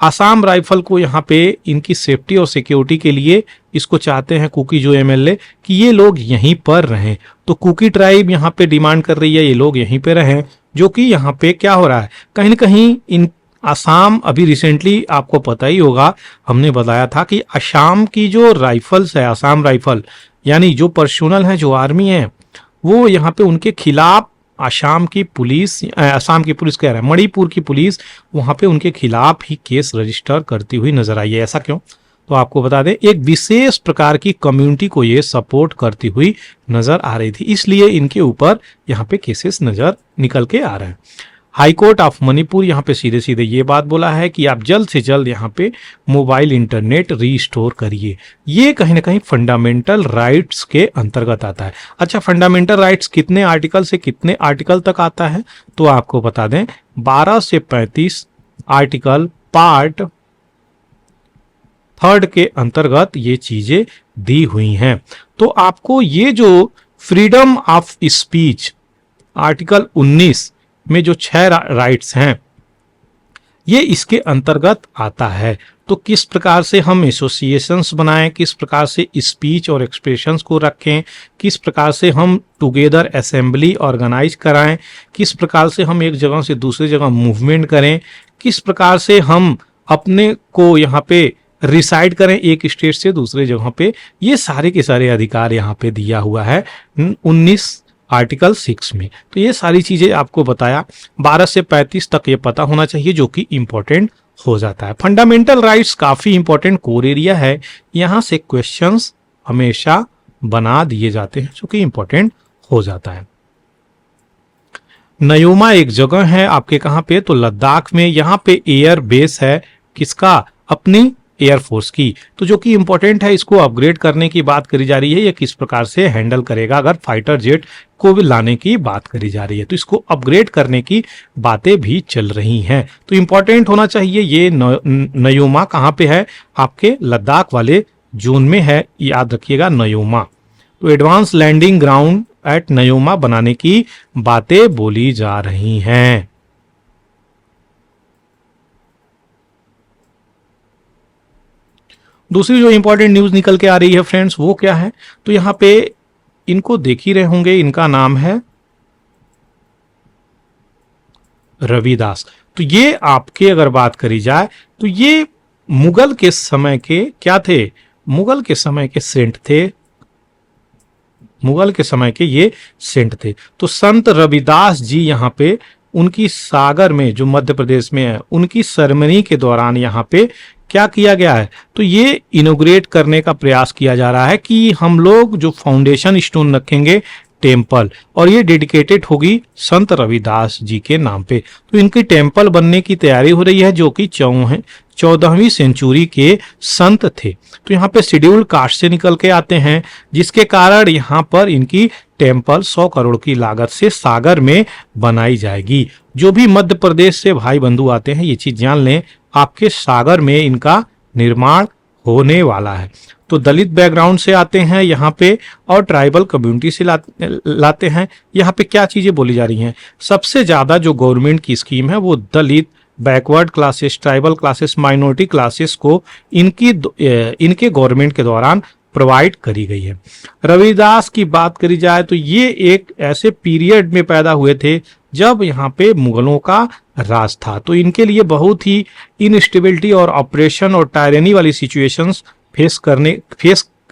आसाम राइफल को यहाँ पे इनकी सेफ्टी और सिक्योरिटी के लिए इसको चाहते हैं कुकी जो एमएलए कि ये लोग यहीं पर रहें। तो कुकी ट्राइब यहाँ पे डिमांड कर रही है ये लोग यहीं पे रहें, जो कि यहाँ पे क्या हो रहा है, कहीं ना कहीं इन आसाम अभी रिसेंटली आपको पता ही होगा, हमने बताया था कि असम की जो राइफल्स है, आसाम राइफल यानी जो पर्सोनल है, जो आर्मी है, वो यहाँ पे उनके खिलाफ असम की पुलिस कह रहा है, मणिपुर की पुलिस वहां पे उनके खिलाफ ही केस रजिस्टर करती हुई नजर आई है। ऐसा क्यों, तो आपको बता दें एक विशेष प्रकार की कम्युनिटी को ये सपोर्ट करती हुई नजर आ रही थी, इसलिए इनके ऊपर यहाँ पे केसेस नजर निकल के आ रहे हैं। हाई कोर्ट ऑफ मणिपुर यहाँ पे सीधे सीधे ये बात बोला है कि आप जल्द से जल्द यहाँ पे मोबाइल इंटरनेट रीस्टोर करिए। ये कहीं ना कहीं फंडामेंटल राइट्स के अंतर्गत आता है। अच्छा, फंडामेंटल राइट्स कितने आर्टिकल से कितने आर्टिकल तक आता है, तो आपको बता दें 12 से 35 आर्टिकल पार्ट 3 के अंतर्गत ये चीजें दी हुई हैं। तो आपको ये जो फ्रीडम ऑफ स्पीच आर्टिकल 19 में जो 6 राइट्स हैं ये इसके अंतर्गत आता है। तो किस प्रकार से हम एसोसिएशंस बनाएं, किस प्रकार से स्पीच और एक्सप्रेशंस को रखें, किस प्रकार से हम टुगेदर असेंबली ऑर्गेनाइज कराएं, किस प्रकार से हम एक जगह से दूसरी जगह मूवमेंट करें, किस प्रकार से हम अपने को यहाँ पे रिसाइड करें एक स्टेट से दूसरे जगह पे, ये सारे के सारे अधिकार यहाँ पे दिया हुआ है 19 आर्टिकल 6 में। तो ये सारी चीजें आपको बताया, 12 से 35 तक ये पता होना चाहिए, जो कि इंपॉर्टेंट हो जाता है। फंडामेंटल राइट्स काफी इंपॉर्टेंट कोर एरिया है, यहां से क्वेश्चंस हमेशा बना दिए जाते हैं, जो कि इंपॉर्टेंट हो जाता है। नयोमा एक जगह है आपके कहां पे, तो लद्दाख में, यहाँ पे एयर बेस है किसका, अपनी एयरफोर्स की, तो जो कि इंपॉर्टेंट है। इसको अपग्रेड करने की बात करी जा रही है, ये किस प्रकार से हैंडल करेगा अगर फाइटर जेट को भी लाने की बात करी जा रही है, तो इसको अपग्रेड करने की बातें भी चल रही हैं। तो इंपॉर्टेंट होना चाहिए ये नयोमा कहाँ पे है, आपके लद्दाख वाले जोन में है, याद रखिएगा नयोमा। तो एडवांस लैंडिंग ग्राउंड एट नयोमा बनाने की बातें बोली जा रही हैं। दूसरी जो इंपॉर्टेंट न्यूज निकल के आ रही है फ्रेंड्स, वो क्या है, तो यहां पे इनको देख ही रहे होंगे, इनका नाम है रविदास। तो ये आपके अगर बात करी जाए तो ये मुगल के समय के क्या थे, मुगल के समय के सेंट थे, मुगल के समय के ये सेंट थे। तो संत रविदास जी यहाँ पे उनकी सागर में जो मध्य प्रदेश में है, उनकी सेरेमनी के दौरान यहाँ पे क्या किया गया है, तो ये इनोग्रेट करने का प्रयास किया जा रहा है कि हम लोग जो फाउंडेशन स्टोन रखेंगे टेम्पल, और ये डेडिकेटेड होगी संत रविदास जी के नाम पे। तो इनकी टेम्पल बनने की तैयारी हो रही है, जो कि 14वीं सेंचुरी के संत थे। तो यहाँ पे शेड्यूल कास्ट से निकल के आते हैं, जिसके कारण यहाँ पर इनकी टेम्पल 100 करोड़ की लागत से सागर में बनाई जाएगी। जो भी मध्य प्रदेश से भाई बंधु आते हैं ये चीज जान लें, आपके सागर में इनका निर्माण होने वाला है। तो दलित बैकग्राउंड से आते हैं यहाँ पे, और ट्राइबल कम्युनिटी से लाते हैं। यहाँ पे क्या चीजें बोली जा रही हैं, सबसे ज्यादा जो गवर्नमेंट की स्कीम है वो दलित, backward classes, tribal classes, minority classes को इनके गवर्नमेंट के दौरान प्रोवाइड करी गई है। रविदास की बात करी जाए तो ये एक ऐसे पीरियड में पैदा हुए थे जब यहाँ पे मुगलों का राज था, तो इनके लिए बहुत ही इनस्टेबिलिटी और ऑपरेशन और टायरनी वाली सिचुएशंस फेस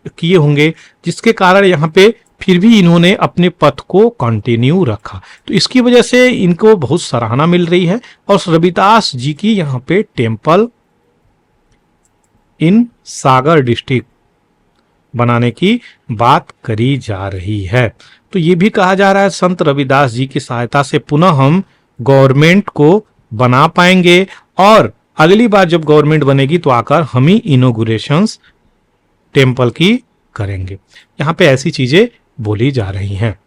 किए होंगे, जिसके कारण यहाँ पे फिर भी इन्होंने अपने पथ को कंटिन्यू रखा। तो इसकी वजह से इनको बहुत सराहना मिल रही है। और रविदास जी की यहाँ पे टेम्पल इन सागर डिस्ट्रिक्ट बनाने की बात करी जा रही है। तो ये भी कहा जा रहा है संत रविदास जी की सहायता से पुनः हम गवर्नमेंट को बना पाएंगे, और अगली बार जब गवर्नमेंट बनेगी तो आकर हम ही इनॉग्रेशंस टेम्पल की करेंगे। यहाँ पे ऐसी चीजें बोली जा रही हैं।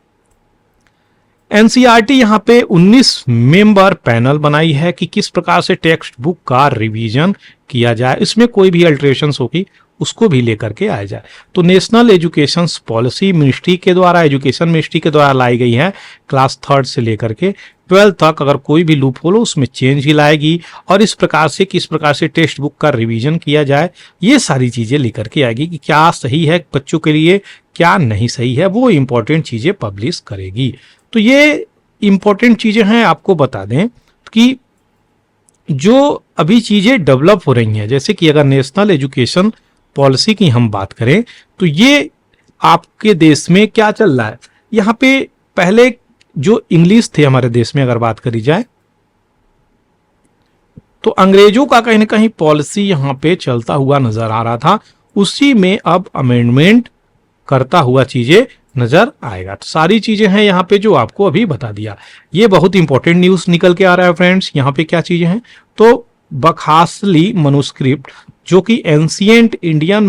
एनसीईआरटी यहाँ पे 19 मेंबर पैनल बनाई है कि किस प्रकार से टेक्स्ट बुक का रिवीजन किया जाए, इसमें कोई भी अल्टरेशंस होगी उसको भी लेकर के आया जाए। तो नेशनल एजुकेशन पॉलिसी मिनिस्ट्री के द्वारा, एजुकेशन मिनिस्ट्री के द्वारा लाई गई है। क्लास 3 से लेकर के 12 तक अगर कोई भी लूप होल उसमें चेंज ही लाएगी, और इस प्रकार से किस प्रकार से टेक्स्ट बुक का रिवीजन किया जाए, ये सारी चीजें लेकर के आएगी कि क्या सही है बच्चों के लिए, क्या नहीं सही है, वो इंपॉर्टेंट चीजें पब्लिश करेगी। तो ये इंपॉर्टेंट चीजें हैं। आपको बता दें कि जो अभी चीजें डेवलप हो रही हैं, जैसे कि अगर नेशनल एजुकेशन पॉलिसी की हम बात करें तो ये आपके देश में क्या चल रहा है। यहाँ पे पहले जो इंग्लिश थे हमारे देश में अगर बात करी जाए तो अंग्रेजों का कहीं ना कहीं पॉलिसी यहाँ पे चलता हुआ नजर आ रहा था, उसी में अब अमेंडमेंट करता हुआ चीजें नजर आएगा। तो सारी चीजें हैं यहाँ पे जो आपको अभी बता दिया। ये बहुत इंपॉर्टेंट न्यूज निकल के आ रहा है फ्रेंड्स। यहाँ पे क्या चीजें हैं, तो बखासली मनुस्क्रिप्ट जो कि एंशिएंट इंडियन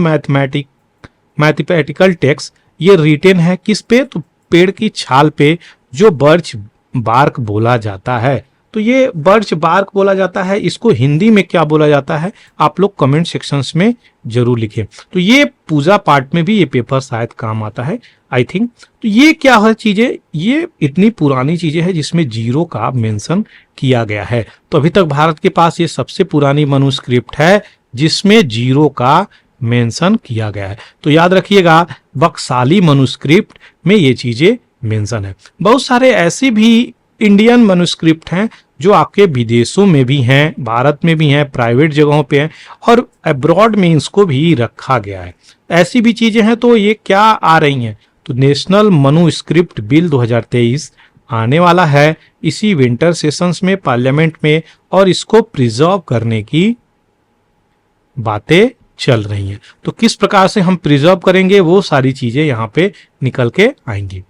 मैथमेटिकल टेक्स्ट, ये रिटेन है किस पे, तो पेड़ की छाल पे जो बर्च बार्क बोला जाता है। तो ये बर्च बार्क बोला जाता है, इसको हिंदी में क्या बोला जाता है आप लोग कमेंट सेक्शंस में जरूर लिखें। तो ये पूजा पाठ में भी ये पेपर शायद काम आता है आई थिंक। तो ये क्या है चीजें, ये इतनी पुरानी चीजें हैं जिसमें जीरो का मेंशन किया गया है। तो अभी तक भारत के पास ये सबसे पुरानी मनुस्क्रिप्ट है जिसमें जीरो का मेंशन किया गया है। तो याद रखिएगा बक्साली मनुस्क्रिप्ट में ये चीजें मेंशन है। बहुत सारे ऐसे भी इंडियन मनुस्क्रिप्ट हैं जो आपके विदेशों में भी हैं, भारत में भी हैं, प्राइवेट जगहों पे हैं, और अब्रॉड में इसको भी रखा गया है। ऐसी भी चीजें हैं। तो ये क्या आ रही हैं, तो नेशनल मनुस्क्रिप्ट बिल 2023 आने वाला है इसी विंटर सेशंस में पार्लियामेंट में, और इसको प्रिजर्व करने की बातें चल रही हैं। तो किस प्रकार से हम प्रिजर्व करेंगे वो सारी चीजें यहाँ पे निकल के आएंगी।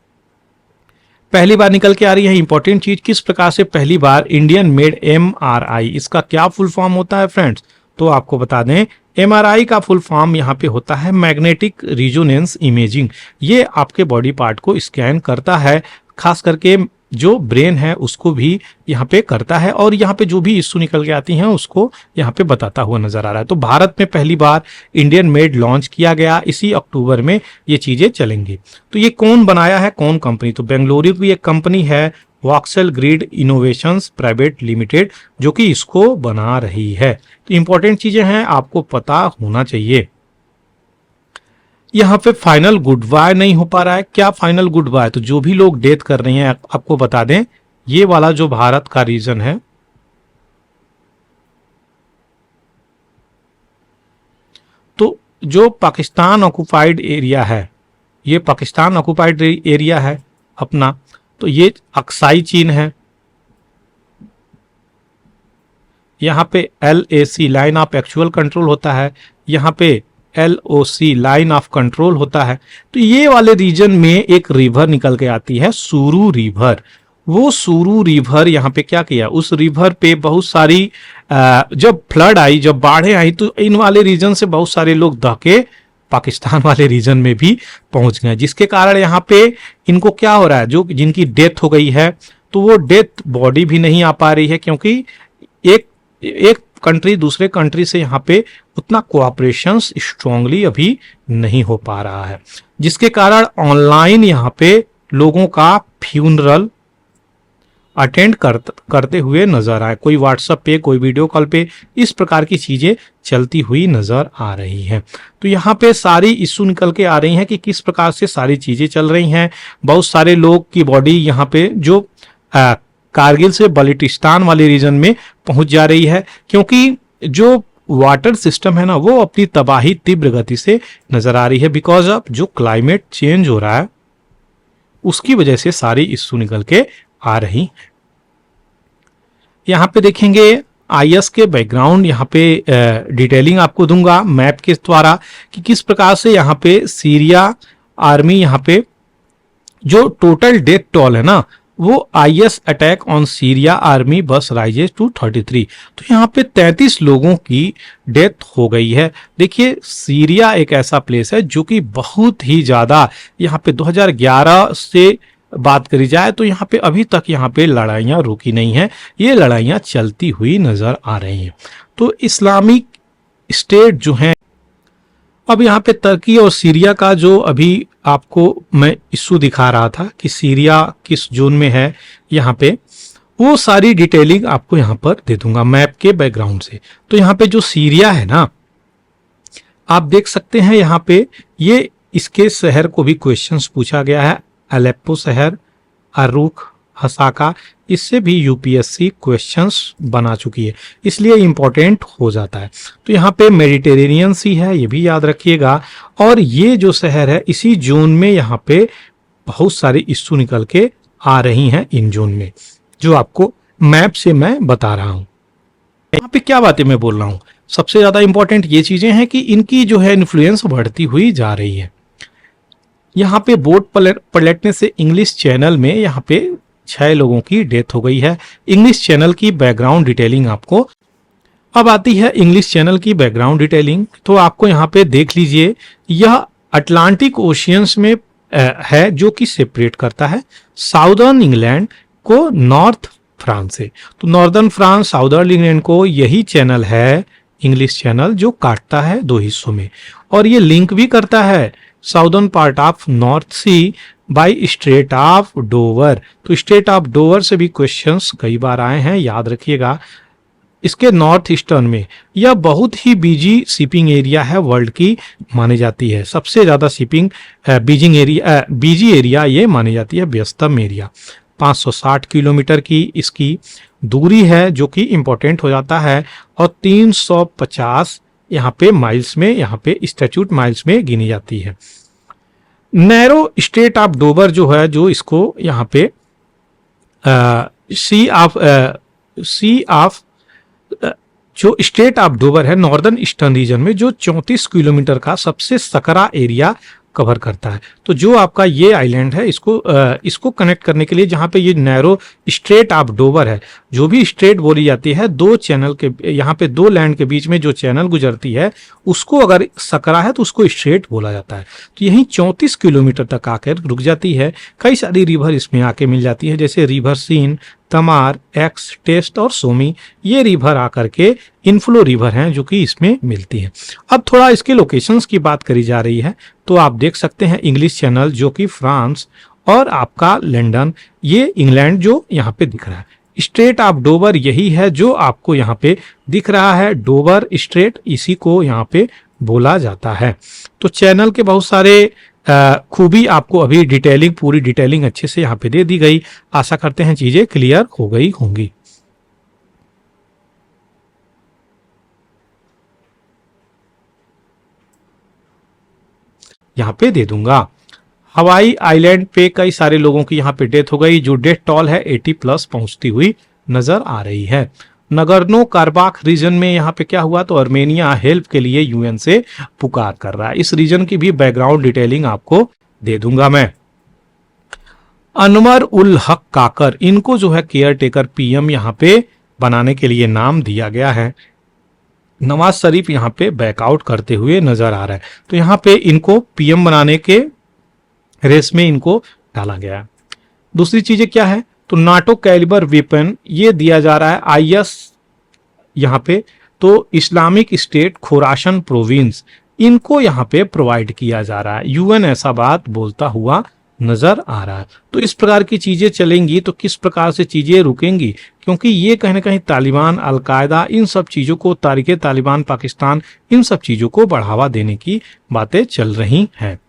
पहली बार निकल के आ रही है इंपॉर्टेंट चीज, किस प्रकार से पहली बार इंडियन मेड MRI, इसका क्या फुल फॉर्म होता है फ्रेंड्स, तो आपको बता दें MRI का फुल फॉर्म यहाँ पे होता है मैग्नेटिक रिजोनेंस इमेजिंग। ये आपके बॉडी पार्ट को स्कैन करता है, खास करके जो ब्रेन है उसको भी यहाँ पे करता है, और यहाँ पे जो भी इश्यू निकल के आती हैं उसको यहाँ पे बताता हुआ नजर आ रहा है। तो भारत में पहली बार इंडियन मेड लॉन्च किया गया, इसी अक्टूबर में ये चीजें चलेंगी। तो ये कौन बनाया है, कौन कंपनी, तो बेंगलुरु की एक कंपनी है voxel grid innovations private limited जो कि इसको बना रही है। तो इंपॉर्टेंट चीजें हैं, आपको पता होना चाहिए। यहाँ पे फाइनल गुड बाय नहीं हो पा रहा है, क्या फाइनल गुड बाय, तो जो भी लोग डेथ कर रहे हैं आपको बता दें ये वाला जो भारत का रीजन है, तो जो पाकिस्तान ऑक्युपाइड एरिया है, ये पाकिस्तान ऑक्युपाइड एरिया है अपना, तो ये अक्साई चीन है। यहाँ पे LAC line of actual control होता है, यहाँ पे LOC लाइन ऑफ कंट्रोल होता है। तो ये वाले रीजन में एक रिवर निकल के आती है सुरू रिवर। वो सुरू रिवर यहाँ पे क्या किया, उस रिवर पे बहुत सारी जब फ्लड आई, जब बाढ़ें आई, तो इन वाले रीजन से बहुत सारे लोग दहके पाकिस्तान वाले रीजन में भी पहुंच गए, जिसके कारण यहाँ पे इनको क्या हो रहा है, जो जिनकी डेथ हो गई है तो वो डेथ बॉडी भी नहीं आ पा रही है, क्योंकि एक कंट्री दूसरे कंट्री से यहाँ पे उतना कोऑपरेशन स्ट्रांगली अभी नहीं हो पा रहा है, जिसके कारण ऑनलाइन यहाँ पे लोगों का फ्यूनरल अटेंड करते हुए नजर आए। कोई व्हाट्सएप पे, कोई वीडियो कॉल पे, इस प्रकार की चीजें चलती हुई नजर आ रही हैं। तो यहाँ पे सारी इश्यू निकल के आ रही हैं कि किस प्रकार से सारी चीजें चल रही हैं। बहुत सारे लोग की बॉडी यहाँ पे जो कारगिल से बलूचिस्तान वाले रीजन में पहुंच जा रही है, क्योंकि जो वाटर सिस्टम है ना वो अपनी तबाही तीव्र गति से नजर आ रही है। बिकॉज ऑफ जो क्लाइमेट चेंज हो रहा है उसकी वजह से सारी इश्यू निकल के आ रही। यहां पे देखेंगे आईएस के बैकग्राउंड, यहाँ पे डिटेलिंग आपको दूंगा मैप के द्वारा कि किस प्रकार से यहाँ पे सीरिया आर्मी, यहाँ पे जो टोटल डेथ टोल है ना वो IS attack on Syria army bus rises to 33। तो यहाँ पे 33 लोगों की डेथ हो गई है। देखिए सीरिया एक ऐसा प्लेस है जो कि बहुत ही ज्यादा, यहाँ पे 2011 से बात करी जाए तो यहाँ पे अभी तक यहाँ पे लड़ाइयाँ रुकी नहीं है, ये लड़ाइयाँ चलती हुई नजर आ रही हैं। तो इस्लामिक स्टेट जो है, अब यहाँ पे तुर्की और सीरिया का जो अभी आपको मैं इश्यू दिखा रहा था कि सीरिया किस जोन में है, यहाँ पे वो सारी डिटेलिंग आपको यहाँ पर दे दूंगा मैप के बैकग्राउंड से। तो यहाँ पे जो सीरिया है ना, आप देख सकते हैं यहाँ पे ये इसके शहर को भी क्वेश्चंस पूछा गया है। अलेप्पो शहर, अरुख, हसाका, इससे भी यूपीएससी क्वेश्चंस बना चुकी है, इसलिए इंपॉर्टेंट हो जाता है। तो यहाँ पे मेडिटेरेनियन सी है, ये भी याद रखिएगा। और ये जो शहर है इसी जोन में यहाँ पे बहुत सारी इश्यू निकल के आ रही हैं इन जोन में, जो आपको मैप से मैं बता रहा हूँ। यहाँ पे क्या बातें मैं बोल रहा हूँ, सबसे ज्यादा इंपॉर्टेंट ये चीजें हैं कि इनकी जो है इन्फ्लुएंस बढ़ती हुई जा रही है। यहाँ पे बोट पलटने से इंग्लिश चैनल में यहाँ पे 6 लोगों की डेथ हो गई है। इंग्लिश चैनल की बैकग्राउंड डिटेलिंग आपको अब आती है। इंग्लिश चैनल की बैकग्राउंड डिटेलिंग तो आपको यहाँ पे देख लीजिए, यह अटलांटिक ओशियंस में है जो कि सेपरेट करता है साउदर्न इंग्लैंड को नॉर्थ फ्रांस से। तो नॉर्दर्न फ्रांस, साउदर्न इंग्लैंड को यही चैनल है इंग्लिश चैनल जो काटता है 2 हिस्सों में, और ये लिंक भी करता है southern part of North Sea by Strait of Dover. तो स्ट्रेट ऑफ डोवर से भी क्वेश्चंस कई बार आए हैं, याद रखिएगा। इसके नॉर्थ ईस्टर्न में यह बहुत ही बिजी शिपिंग एरिया है, वर्ल्ड की मानी जाती है सबसे ज्यादा शिपिंग बिजी एरिया ये मानी जाती है, व्यस्तम एरिया। 560 किलोमीटर की इसकी दूरी है जो कि इंपॉर्टेंट हो जाता है, और 350 यहाँ पे माइल्स में, यहाँ पे स्टैट्यूट माइल्स में गिनी जाती है। नैरो स्ट्रेट ऑफ डोवर जो है, जो इसको यहाँ पे सी ऑफ जो स्टेट ऑफ डोवर है नॉर्दर्न ईस्टर्न रीजन में, जो 34 किलोमीटर का सबसे सकरा एरिया कवर करता है। तो जो आपका ये आइलैंड है इसको कनेक्ट करने के लिए जहां पे ये नैरो स्ट्रेट ऑफ डोवर है, जो भी स्ट्रेट बोली जाती है, 2 चैनल के यहाँ पे 2 लैंड के बीच में जो चैनल गुजरती है उसको अगर सकरा है तो उसको स्ट्रेट बोला जाता है। तो यही 34 किलोमीटर तक आकर रुक जाती है। कई सारी रिवर इसमें आके मिल जाती है, जैसे river Seine, Tamar, Exe, Test और सोमी, ये रिवर आकर के इनफ्लो रिवर हैं जो कि इसमें मिलती हैं। अब थोड़ा इसके लोकेशंस की बात करी जा रही है, तो आप देख सकते हैं इंग्लिश चैनल जो कि फ्रांस, और आपका लंदन, ये इंग्लैंड जो यहाँ पे दिख रहा है। स्ट्रेट ऑफ डोवर यही है जो आपको यहाँ पे दिख रहा है, डोवर स्ट्रेट, इसी को यहाँ पे बोला जाता है। तो चैनल के बहुत सारे खूबी आपको अभी डिटेलिंग, पूरी डिटेलिंग अच्छे से यहाँ पे दे दी गई। आशा करते हैं चीजें क्लियर हो गई होंगी। यहाँ पे दे दूंगा। हवाई आइलैंड पे कई सारे लोगों की यहाँ पे डेथ हो गई, जो डेथ टॉल है 80+ पहुंचती हुई नजर आ रही है। नगर्नो कारबाख रीजन में यहाँ पे क्या हुआ, तो आर्मेनिया हेल्प के लिए यूएन से पुकार कर रहा है। इस रीजन की भी बैकग्राउंड डिटेलिंग आपको दे दूंगा मैं। अनवर उल हक काकर, इनको जो है केयर टेकर पीएम यहाँ पे बनाने के लिए नाम दिया गया है। नवाज शरीफ यहाँ पे बैकआउट करते हुए नजर आ रहा है, तो यहाँ पे इनको पीएम बनाने के रेस में इनको डाला गया है। दूसरी चीजें क्या है, तो नाटो कैलिबर वेपन ये दिया जा रहा है आईएस यहाँ पे, तो इस्लामिक स्टेट खोरासन प्रोविंस, इनको यहाँ पे प्रोवाइड किया जा रहा है। यूएन ऐसा बात बोलता हुआ नजर आ रहा है। तो इस प्रकार की चीजें चलेंगी तो किस प्रकार से चीजें रुकेंगी, क्योंकि ये कहीं ना कहीं तालिबान, अलकायदा, इन सब चीजों को, तारिके तालिबान पाकिस्तान, इन सब चीजों को बढ़ावा देने की बातें चल रही हैं।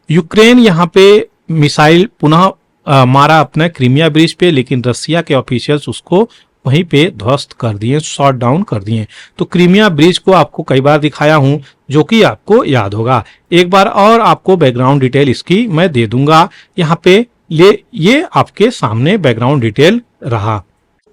यूक्रेन यहाँ पे मिसाइल पुनः मारा अपने क्रीमिया ब्रिज पे, लेकिन रसिया के ऑफिशियल्स उसको वहीं पे ध्वस्त कर दिए, शॉट डाउन कर दिए। तो क्रीमिया ब्रिज को आपको कई बार दिखाया हूं, जो कि आपको याद होगा। एक बार और आपको बैकग्राउंड डिटेल इसकी मैं दे दूंगा यहाँ पे, ये आपके सामने बैकग्राउंड डिटेल रहा।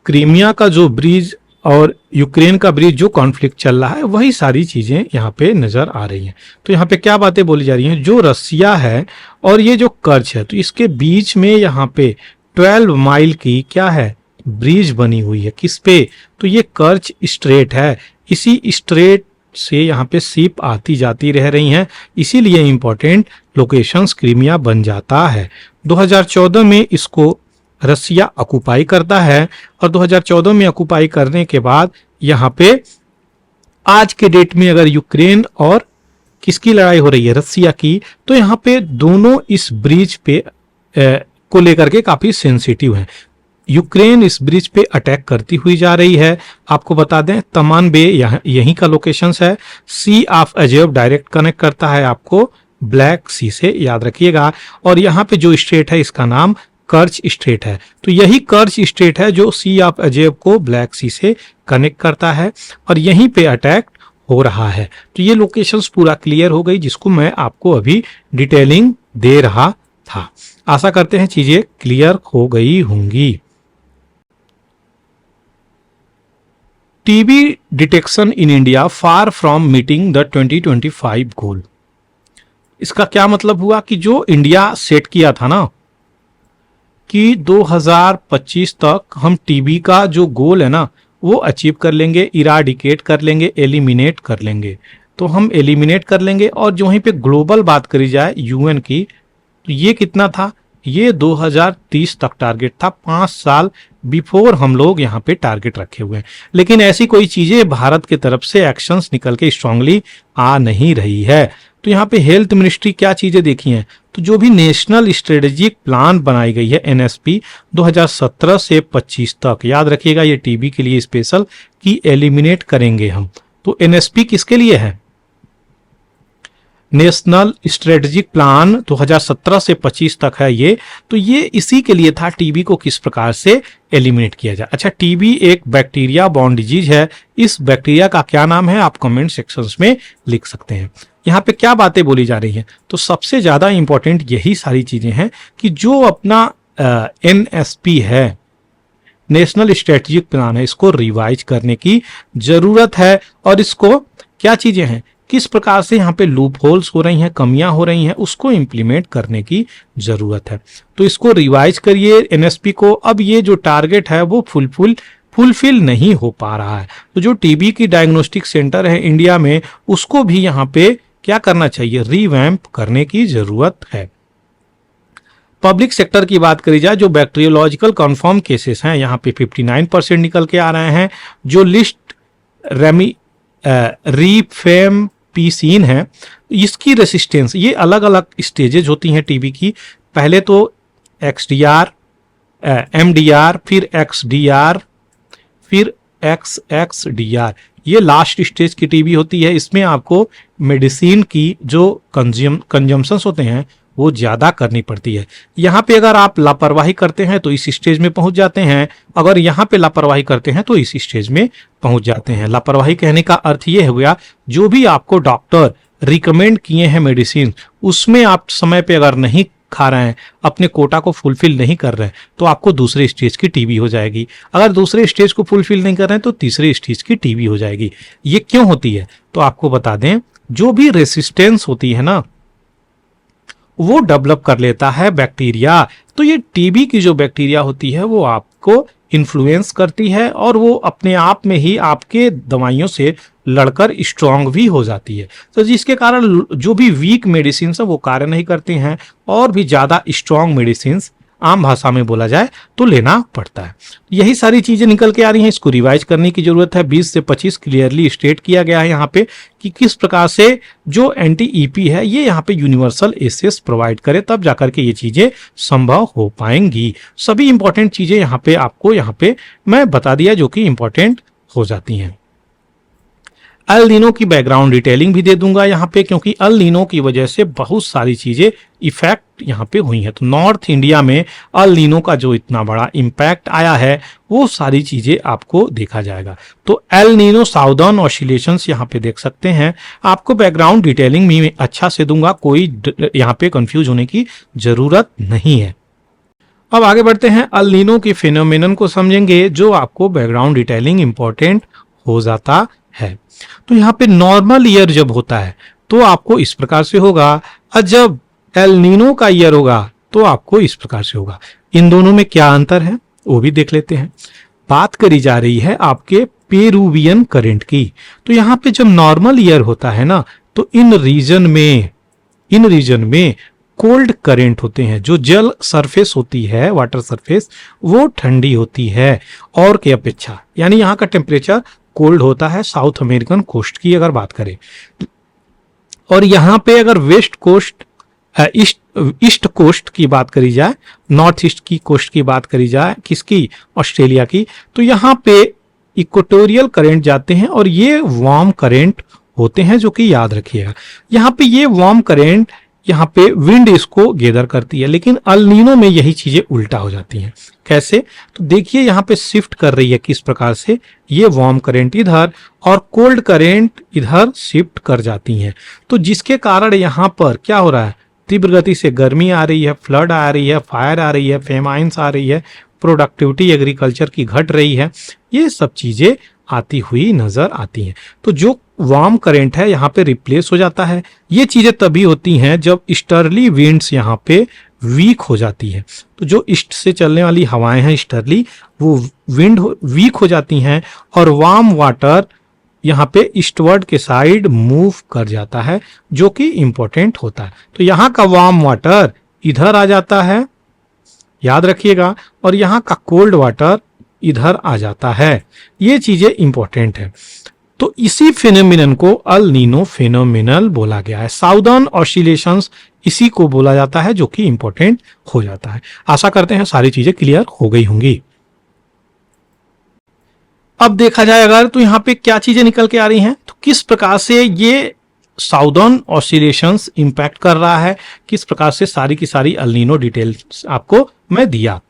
क्रीमिया का जो ब्रिज और यूक्रेन का ब्रिज जो कॉन्फ्लिक्ट चल रहा है, वही सारी चीजें यहाँ पे नजर आ रही हैं। तो यहाँ पे क्या बातें बोली जा रही हैं, जो रसिया है और ये जो कर्च है, तो इसके बीच में यहाँ पे 12 माइल की क्या है, ब्रिज बनी हुई है। किस पे, तो ये कर्च स्ट्रेट है। इसी स्ट्रेट से यहाँ पे शिप आती जाती रह रही हैं, इसीलिए इंपॉर्टेंट लोकेशंस क्रीमिया बन जाता है। 2014 में इसको रसिया ऑक्युपाई करता है, और 2014 में ऑक्युपाई करने के बाद यहाँ पे आज के डेट में अगर यूक्रेन और किसकी लड़ाई हो रही है, रसिया की, तो यहाँ पे दोनों इस ब्रिज पे को लेकर के काफी सेंसिटिव हैं। यूक्रेन इस ब्रिज पे अटैक करती हुई जा रही है। आपको बता दें तमान बे यहीं का लोकेशन है। सी ऑफ अजेब डायरेक्ट कनेक्ट करता है आपको ब्लैक सी से, याद रखिएगा। और यहाँ पे जो स्टेट है इसका नाम कर्च स्टेट है। तो यही कर्च स्टेट है जो सी ऑफ अजेब को ब्लैक सी से कनेक्ट करता है, और यहीं पे अटैक हो रहा है। तो ये लोकेशंस पूरा क्लियर हो गई, जिसको मैं आपको अभी डिटेलिंग दे रहा था। आशा करते हैं चीजें क्लियर हो गई होंगी। TB detection in India far from meeting the 2025 गोल। इसका क्या मतलब हुआ कि जो इंडिया सेट किया था ना कि 2025 तक हम टीबी का जो गोल है ना वो अचीव कर लेंगे, इराडिकेट कर लेंगे, एलिमिनेट कर लेंगे, तो हम एलिमिनेट कर लेंगे। और जो वहीं पे ग्लोबल बात करी जाए यूएन की, तो ये कितना था, ये 2030 तक टारगेट था। 5 साल बिफोर हम लोग यहाँ पे टारगेट रखे हुए हैं, लेकिन ऐसी कोई चीजें भारत की तरफ से एक्शंस निकल के स्ट्रांगली आ नहीं रही है। तो यहाँ पे हेल्थ मिनिस्ट्री क्या चीजें देखी हैं, तो जो भी नेशनल स्ट्रेटेजिक प्लान बनाई गई है एनएसपी 2017 से 25 तक, याद रखिएगा ये टीबी के लिए स्पेशल कि एलिमिनेट करेंगे हम। तो एनएसपी किसके लिए है, नेशनल स्ट्रेटेजिक प्लान 2017 से 25 तक है ये। तो ये इसी के लिए था, टीबी को किस प्रकार से एलिमिनेट किया जाए। अच्छा, टीबी एक बैक्टीरिया बॉर्न डिजीज है। इस बैक्टीरिया का क्या नाम है आप कमेंट सेक्शंस में लिख सकते हैं। यहाँ पे क्या बातें बोली जा रही हैं, तो सबसे ज्यादा इंपॉर्टेंट यही सारी चीजें हैं कि जो अपना एनएसपी है, नेशनल स्ट्रेटेजिक प्लान है, इसको रिवाइज करने की जरूरत है। और इसको क्या चीजें हैं, किस प्रकार से यहाँ पे लूप होल्स हो रही हैं, कमियां हो रही हैं, उसको इंप्लीमेंट करने की जरूरत है। तो इसको रिवाइज करिए एनएसपी को। अब ये जो टारगेट है वो फुलफिल नहीं हो पा रहा है, तो जो टीबी की डायग्नोस्टिक सेंटर है इंडिया में, उसको भी यहाँ पे क्या करना चाहिए, रीवैम्प करने की जरूरत है। पब्लिक सेक्टर की बात करी जाए, जो बैक्टीरियोलॉजिकल कन्फर्म केसेस हैं यहाँ पे 59% निकल के आ रहे हैं। जो लिस्ट रीफेम्पिसिन है, इसकी रेसिस्टेंस, ये अलग अलग स्टेजेज होती हैं टीबी की। पहले तो एक्सडीआर, एमडीआर, फिर एक्सडीआर, फिर एक्सएक्सडीआर, ये लास्ट स्टेज की टीबी होती है। इसमें आपको मेडिसिन की जो कंजम्पशंस होते हैं वो ज्यादा करनी पड़ती है। यहाँ पे अगर आप लापरवाही करते हैं तो इस स्टेज में पहुंच जाते हैं, अगर यहाँ पे लापरवाही करते हैं तो इस स्टेज में पहुंच जाते हैं। लापरवाही कहने का अर्थ ये हुआ, जो भी आपको डॉक्टर रिकमेंड किए हैं मेडिसिन, उसमें आप समय पे अगर नहीं खा रहे हैं, अपने कोटा को फुलफिल नहीं कर रहे हैं, तो आपको दूसरे स्टेज की टीबी हो जाएगी। अगर दूसरे स्टेज को फुलफिल नहीं कर रहे हैं तो तीसरे स्टेज की टीबी हो जाएगी। ये क्यों होती है, तो आपको बता दें, जो भी रेसिस्टेंस होती है ना वो डेवलप कर लेता है बैक्टीरिया। तो ये टीबी की जो बैक्टीरिया होती है वो आपको इन्फ्लुएंस करती है, और वो अपने आप में ही आपके दवाइयों से लड़कर स्ट्रांग भी हो जाती है। तो जिसके कारण जो भी वीक मेडिसिन है वो कार्य नहीं करती हैं, और भी ज्यादा स्ट्रांग मेडिसिन आम भाषा में बोला जाए तो लेना पड़ता है। यही सारी चीजें निकल के आ रही हैं, इसको रिवाइज करने की जरूरत है। 20 से 25 क्लियरली स्टेट किया गया है यहाँ पे कि किस प्रकार से जो NTEP है ये यहाँ पे यूनिवर्सल एक्सेस प्रोवाइड करे, तब जाकर के ये चीजें संभव हो पाएंगी। सभी इंपॉर्टेंट चीजें यहाँ पे आपको यहाँ पे मैं बता दिया जो कि इंपॉर्टेंट हो जाती हैं। अल नीनो की बैकग्राउंड डिटेलिंग भी दे दूंगा यहाँ पे, क्योंकि अल नीनो की वजह से बहुत सारी चीजें इफेक्ट यहाँ पे हुई हैं। तो नॉर्थ इंडिया में अल नीनो का जो इतना बड़ा इम्पैक्ट आया है वो सारी चीजें आपको देखा जाएगा। तो एल नीनो साउदर्न ऑसिलेशंस यहाँ पे देख सकते हैं। आपको बैकग्राउंड डिटेलिंग भी अच्छा से दूंगा, कोई यहाँ पे कंफ्यूज होने की जरूरत नहीं है। अब आगे बढ़ते हैं, अल नीनो के फिनोमेनन को समझेंगे जो आपको बैकग्राउंड डिटेलिंग इंपॉर्टेंट हो जाता है। तो यहाँ पे नॉर्मल ईयर जब होता है तो आपको इस प्रकार से होगा, और जब एल नीनो का ईयर होगा तो आपको इस प्रकार से होगा। इन दोनों में क्या अंतर है वो भी देख लेते हैं। बात करी जा रही है आपके पेरुवियन करंट की। तो यहाँ पे जब नॉर्मल ईयर होता है ना तो इन रीजन में कोल्ड करंट होते हैं। जो जल सरफेस होती है, वाटर सरफेस, वो ठंडी होती है और के अपेक्षा, यानी यहाँ का टेम्परेचर कोल्ड होता है साउथ अमेरिकन कोस्ट की अगर बात करें। और यहाँ पे अगर वेस्ट कोस्ट ईस्ट कोस्ट की बात करी जाए, नॉर्थ ईस्ट की कोस्ट की बात करी जाए, किसकी, ऑस्ट्रेलिया की, तो यहाँ पे इक्वेटोरियल करंट जाते हैं और ये वार्म करंट होते हैं, जो कि याद रखिएगा। यहाँ पे ये वार्म करंट यहाँ पे विंड इसको गैदर करती है, लेकिन अल नीनो में यही चीजें उल्टा हो जाती हैं। कैसे, तो देखिए यहाँ पे शिफ्ट कर रही है किस प्रकार से, ये वार्म करंट इधर और कोल्ड करंट इधर शिफ्ट कर जाती हैं। तो जिसके कारण यहाँ पर क्या हो रहा है, तीव्र गति से गर्मी आ रही है, फ्लड आ रही है, फायर आ रही है, फेमाइंस आ रही है, प्रोडक्टिविटी एग्रीकल्चर की घट रही है, ये सब चीजें आती हुई नजर आती हैं। तो जो वार्म करंट है यहाँ पे रिप्लेस हो जाता है। ये चीजें तभी होती हैं जब ईस्टर्ली विंड्स यहाँ पे वीक हो जाती है। तो जो ईस्ट से चलने वाली हवाएं हैं ईस्टर्ली, वो विंड वीक हो जाती हैं और वार्म वाटर यहाँ पे ईस्टवर्ड के साइड मूव कर जाता है, जो कि इंपॉर्टेंट होता है। तो यहाँ का वार्म वाटर इधर आ जाता है, याद रखिएगा, और यहाँ का कोल्ड वाटर इधर आ जाता है। ये चीजें इंपॉर्टेंट है। तो इसी फिनोमिनन को अल नीनो फिनोमिनल बोला गया है। साउदर्न ऑसिलेशंस इसी को बोला जाता है, जो कि इंपॉर्टेंट हो जाता है। आशा करते हैं सारी चीजें क्लियर हो गई होंगी। अब देखा जाए अगर, तो यहाँ पे क्या चीजें निकल के आ रही हैं, तो किस प्रकार से ये साउदर्न ऑसिलेशंस इंपैक्ट कर रहा है, किस प्रकार से सारी की सारी अल नीनो डिटेल्स आपको मैं दिया।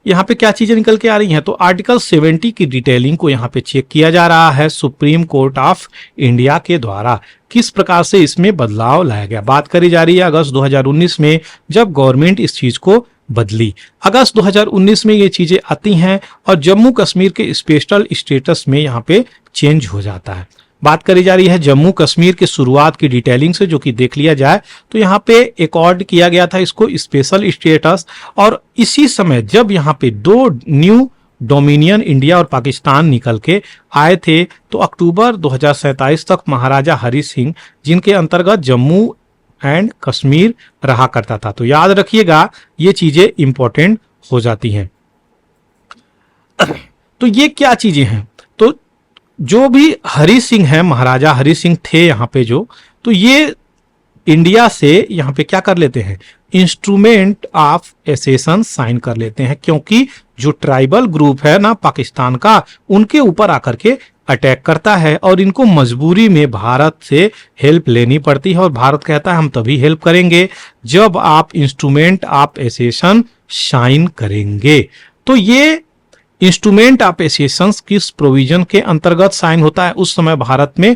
यहाँ पे क्या चीजें निकल के आ रही हैं, तो आर्टिकल 70 की डिटेलिंग को यहाँ पे चेक किया जा रहा है सुप्रीम कोर्ट ऑफ इंडिया के द्वारा। किस प्रकार से इसमें बदलाव लाया गया, बात करी जा रही है अगस्त 2019 में, जब गवर्नमेंट इस चीज को बदली। अगस्त 2019 में ये चीजें आती हैं और जम्मू कश्मीर के स्पेशल स्टेटस में यहाँ पे चेंज हो जाता है। बात करी जा रही है जम्मू कश्मीर के शुरुआत की डिटेलिंग से, जो कि देख लिया जाए तो यहाँ पे एकॉर्ड किया गया था इसको स्पेशल स्टेटस। और इसी समय जब यहाँ पे दो न्यू डोमिनियन इंडिया और पाकिस्तान निकल के आए थे, तो अक्टूबर 2027 तक महाराजा हरि सिंह, जिनके अंतर्गत जम्मू एंड कश्मीर रहा करता था। तो याद रखिएगा ये चीजें इंपॉर्टेंट हो जाती हैं। तो ये क्या चीजें हैं, तो जो भी हरि सिंह है, महाराजा हरि सिंह थे यहाँ पे जो, तो ये इंडिया से यहाँ पे क्या कर लेते हैं, इंस्ट्रूमेंट ऑफ एसेशन साइन कर लेते हैं, क्योंकि जो ट्राइबल ग्रुप है ना पाकिस्तान का, उनके ऊपर आकर के अटैक करता है और इनको मजबूरी में भारत से हेल्प लेनी पड़ती है। और भारत कहता है हम तभी हेल्प करेंगे जब आप इंस्ट्रूमेंट ऑफ एसेशन साइन करेंगे। तो ये इंस्ट्रूमेंट ऑफ एसेशन किस प्रोविजन के अंतर्गत साइन होता है, उस समय भारत में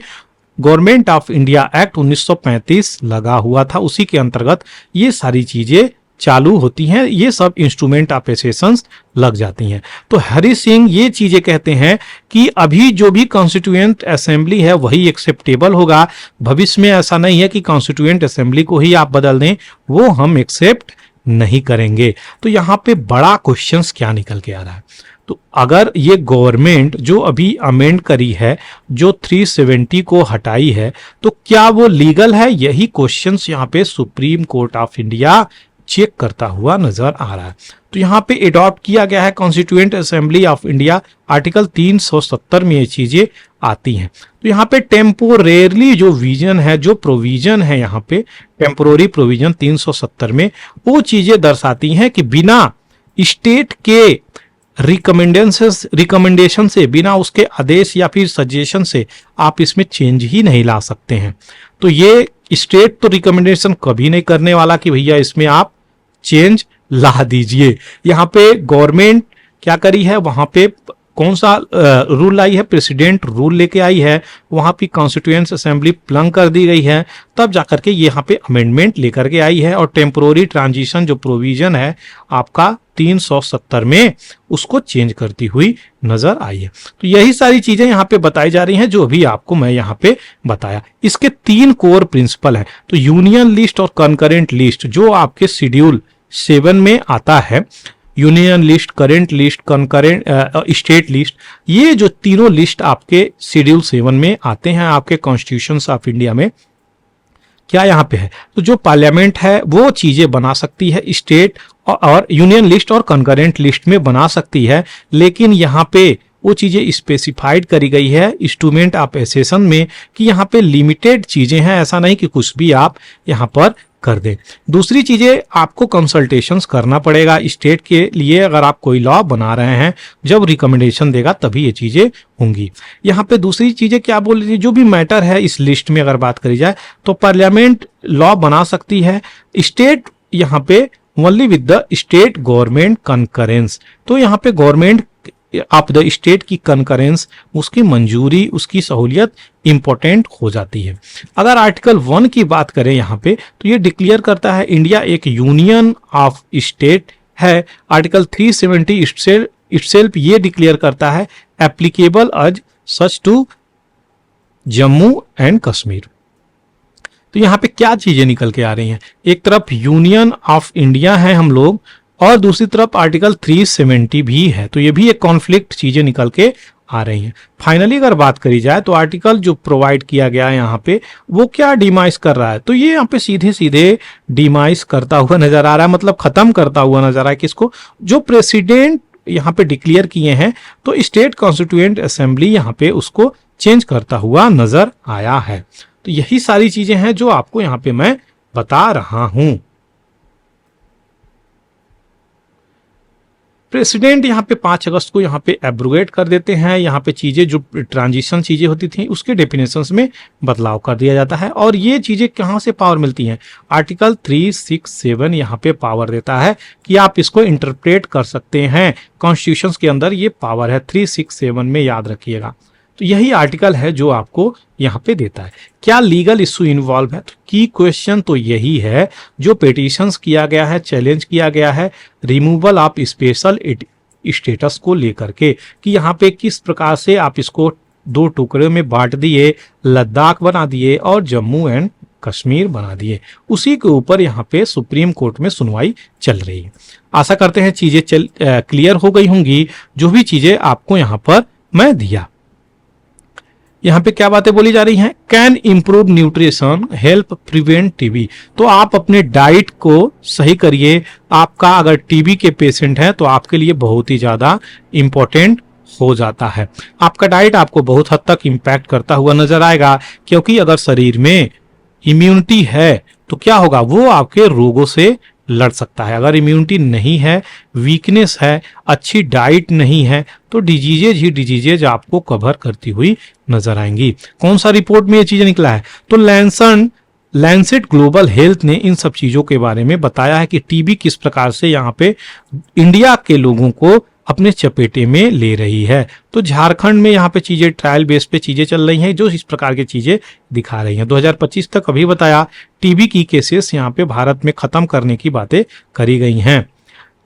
गवर्नमेंट ऑफ इंडिया एक्ट 1935 लगा हुआ था, उसी के अंतर्गत ये सारी चीजें चालू होती हैं, ये सब इंस्ट्रूमेंट ऑफ एसेशन लग जाती हैं। तो हरि सिंह ये चीजें कहते हैं कि अभी जो भी कॉन्स्टिट्यूएंट असेंबली है वही एक्सेप्टेबल होगा, भविष्य में ऐसा नहीं है कि कॉन्स्टिट्यूएंट असेंबली को ही आप बदल दें, वो हम एक्सेप्ट नहीं करेंगे। तो यहाँ पे बड़ा क्वेश्चंस क्या निकल के आ रहा है, तो अगर ये गवर्नमेंट जो अभी अमेंड करी है, जो 370 को हटाई है, तो क्या वो लीगल है, यही क्वेश्चंस यहाँ पे Supreme Court of India check करता हुआ नजर आ रहा है। तो यहाँ पे अडॉप्ट किया गया है constituent assembly of India, article 370 में ये चीजें आती हैं। तो यहाँ पे टेम्पोरेरली जो विजन है, जो प्रोविजन है यहाँ पे टेम्पोररी प्रोविजन 370 में, वो चीजें दर्शाती हैं कि बिना स्टेट के रिकमेंडेशन से, बिना उसके आदेश या फिर सजेशन से आप इसमें चेंज ही नहीं ला सकते हैं। तो ये स्टेट तो रिकमेंडेशन कभी नहीं करने वाला कि भैया इसमें आप चेंज ला दीजिए। यहाँ पे गवर्नमेंट क्या करी है, वहां पे कौन सा रूल लाई है, प्रेसिडेंट रूल लेके आई है, वहां पे कॉन्स्टिट्यूएंट असेंबली प्लंग कर दी गई है, तब जाकर के यहाँ पे अमेंडमेंट लेकर के आई है और टेम्पोररी ट्रांजिशन जो प्रोविजन है आपका 370 में, उसको चेंज करती हुई नजर आई है। तो यही सारी चीजें यहाँ पे बताई जा रही हैं जो अभी आपको मैं यहाँ पे बताया। इसके 3 कोर प्रिंसिपल है। तो यूनियन लिस्ट और कंकरेंट लिस्ट जो आपके शेड्यूल 7 में आता है, union list, current list, concurrent, state list, ये जो तीनों लिस्ट आपके शेड्यूल 7 में आते हैं आपके कॉन्स्टिट्यूशन ऑफ इंडिया में। क्या यहाँ पे है, तो जो पार्लियामेंट है वो चीजें बना सकती है, स्टेट और यूनियन लिस्ट और कंकरेंट लिस्ट में बना सकती है, लेकिन यहाँ पे वो चीजें स्पेसिफाइड करी गई है इंस्ट्रूमेंट ऑफ एसेशन में कि यहाँ पे लिमिटेड चीजें हैं, ऐसा नहीं कि कुछ भी आप यहाँ पर कर दें। दूसरी चीजें आपको कंसल्टेशंस करना पड़ेगा स्टेट के लिए, अगर आप कोई लॉ बना रहे हैं, जब रिकमेंडेशन देगा तभी ये चीजें होंगी। यहाँ पे दूसरी चीजें क्या बोल रही है, जो भी मैटर है इस लिस्ट में अगर बात करी जाए तो पार्लियामेंट लॉ बना सकती है, स्टेट यहाँ पे only with the state government concurrence. तो यहाँ पे गवर्नमेंट ऑफ द स्टेट की कंकरेंस, उसकी मंजूरी, उसकी सहूलियत इंपॉर्टेंट हो जाती है। अगर आर्टिकल 1 की बात करें यहाँ पे, तो ये डिक्लेयर करता है इंडिया एक यूनियन ऑफ स्टेट है। आर्टिकल 370 इटसेल्फ ये डिक्लेयर करता है applicable as such to Jammu and Kashmir. तो यहाँ पे क्या चीजें निकल के आ रही हैं, एक तरफ यूनियन ऑफ इंडिया है हम लोग और दूसरी तरफ आर्टिकल 370 भी है, तो ये भी एक कॉन्फ्लिक्ट चीजें निकल के आ रही हैं। फाइनली अगर बात करी जाए तो आर्टिकल जो प्रोवाइड किया गया है यहाँ पे वो क्या डिमाइस कर रहा है, तो ये यहाँ पे सीधे सीधे डिमाइस करता हुआ नजर आ रहा है, मतलब खत्म करता हुआ नजर आ रहा है किसको, जो प्रेसिडेंट यहाँ पे डिक्लेयर किए हैं, तो स्टेट कॉन्स्टिट्यूएंट असेंबली यहाँ पे उसको चेंज करता हुआ नजर आया है। तो यही सारी चीजें हैं जो आपको यहाँ पे मैं बता रहा हूं। प्रेसिडेंट यहाँ पे 5 अगस्त को यहाँ पे एब्रोगेट कर देते हैं, यहाँ पे चीजें जो ट्रांजिशन चीजें होती थी उसके डेफिनेशंस में बदलाव कर दिया जाता है। और ये चीजें कहाँ से पावर मिलती हैं, आर्टिकल 367 यहाँ पे पावर देता है कि आप इसको इंटरप्रेट कर सकते हैं, कॉन्स्टिट्यूशन के अंदर ये पावर है 367 में, याद रखिएगा। तो यही आर्टिकल है जो आपको यहाँ पे देता है। क्या लीगल इश्यू इन्वॉल्व है, तो की क्वेश्चन तो यही है जो पिटीशंस किया गया है, चैलेंज किया गया है रिमूवल ऑफ स्पेशल स्टेटस को लेकर के, कि यहाँ पे किस प्रकार से आप इसको 2 टुकड़े में बांट दिए, लद्दाख बना दिए और जम्मू एंड कश्मीर बना दिए। उसी के ऊपर यहाँ पे सुप्रीम कोर्ट में सुनवाई चल रही है। आशा करते हैं चीजें क्लियर हो गई होंगी, जो भी चीजें आपको यहाँ पर मैं दिया। यहाँ पे क्या बातें बोली जा रही हैं, can improve nutrition help prevent TB. तो आप अपने डाइट को सही करिए, आपका अगर टीबी के पेशेंट हैं तो आपके लिए बहुत ही ज्यादा इंपॉर्टेंट हो जाता है। आपका डाइट आपको बहुत हद तक इम्पैक्ट करता हुआ नजर आएगा, क्योंकि अगर शरीर में इम्यूनिटी है तो क्या होगा, वो आपके रोगों से लड़ सकता है। अगर इम्यूनिटी नहीं है, वीकनेस है, अच्छी डाइट नहीं है, तो डिजीजेज आपको कवर करती हुई नजर आएंगी। कौन सा रिपोर्ट में ये चीजें निकला है, तो लैंसेट ग्लोबल हेल्थ ने इन सब चीजों के बारे में बताया है कि टीबी किस प्रकार से यहाँ पे इंडिया के लोगों को अपने चपेटे में ले रही है। तो झारखंड में यहाँ पे चीजें ट्रायल बेस पे चीजें चल रही हैं जो इस प्रकार की चीजें दिखा रही हैं। 2025 तक अभी बताया टीबी की केसेस यहाँ पे भारत में खत्म करने की बातें करी गई हैं।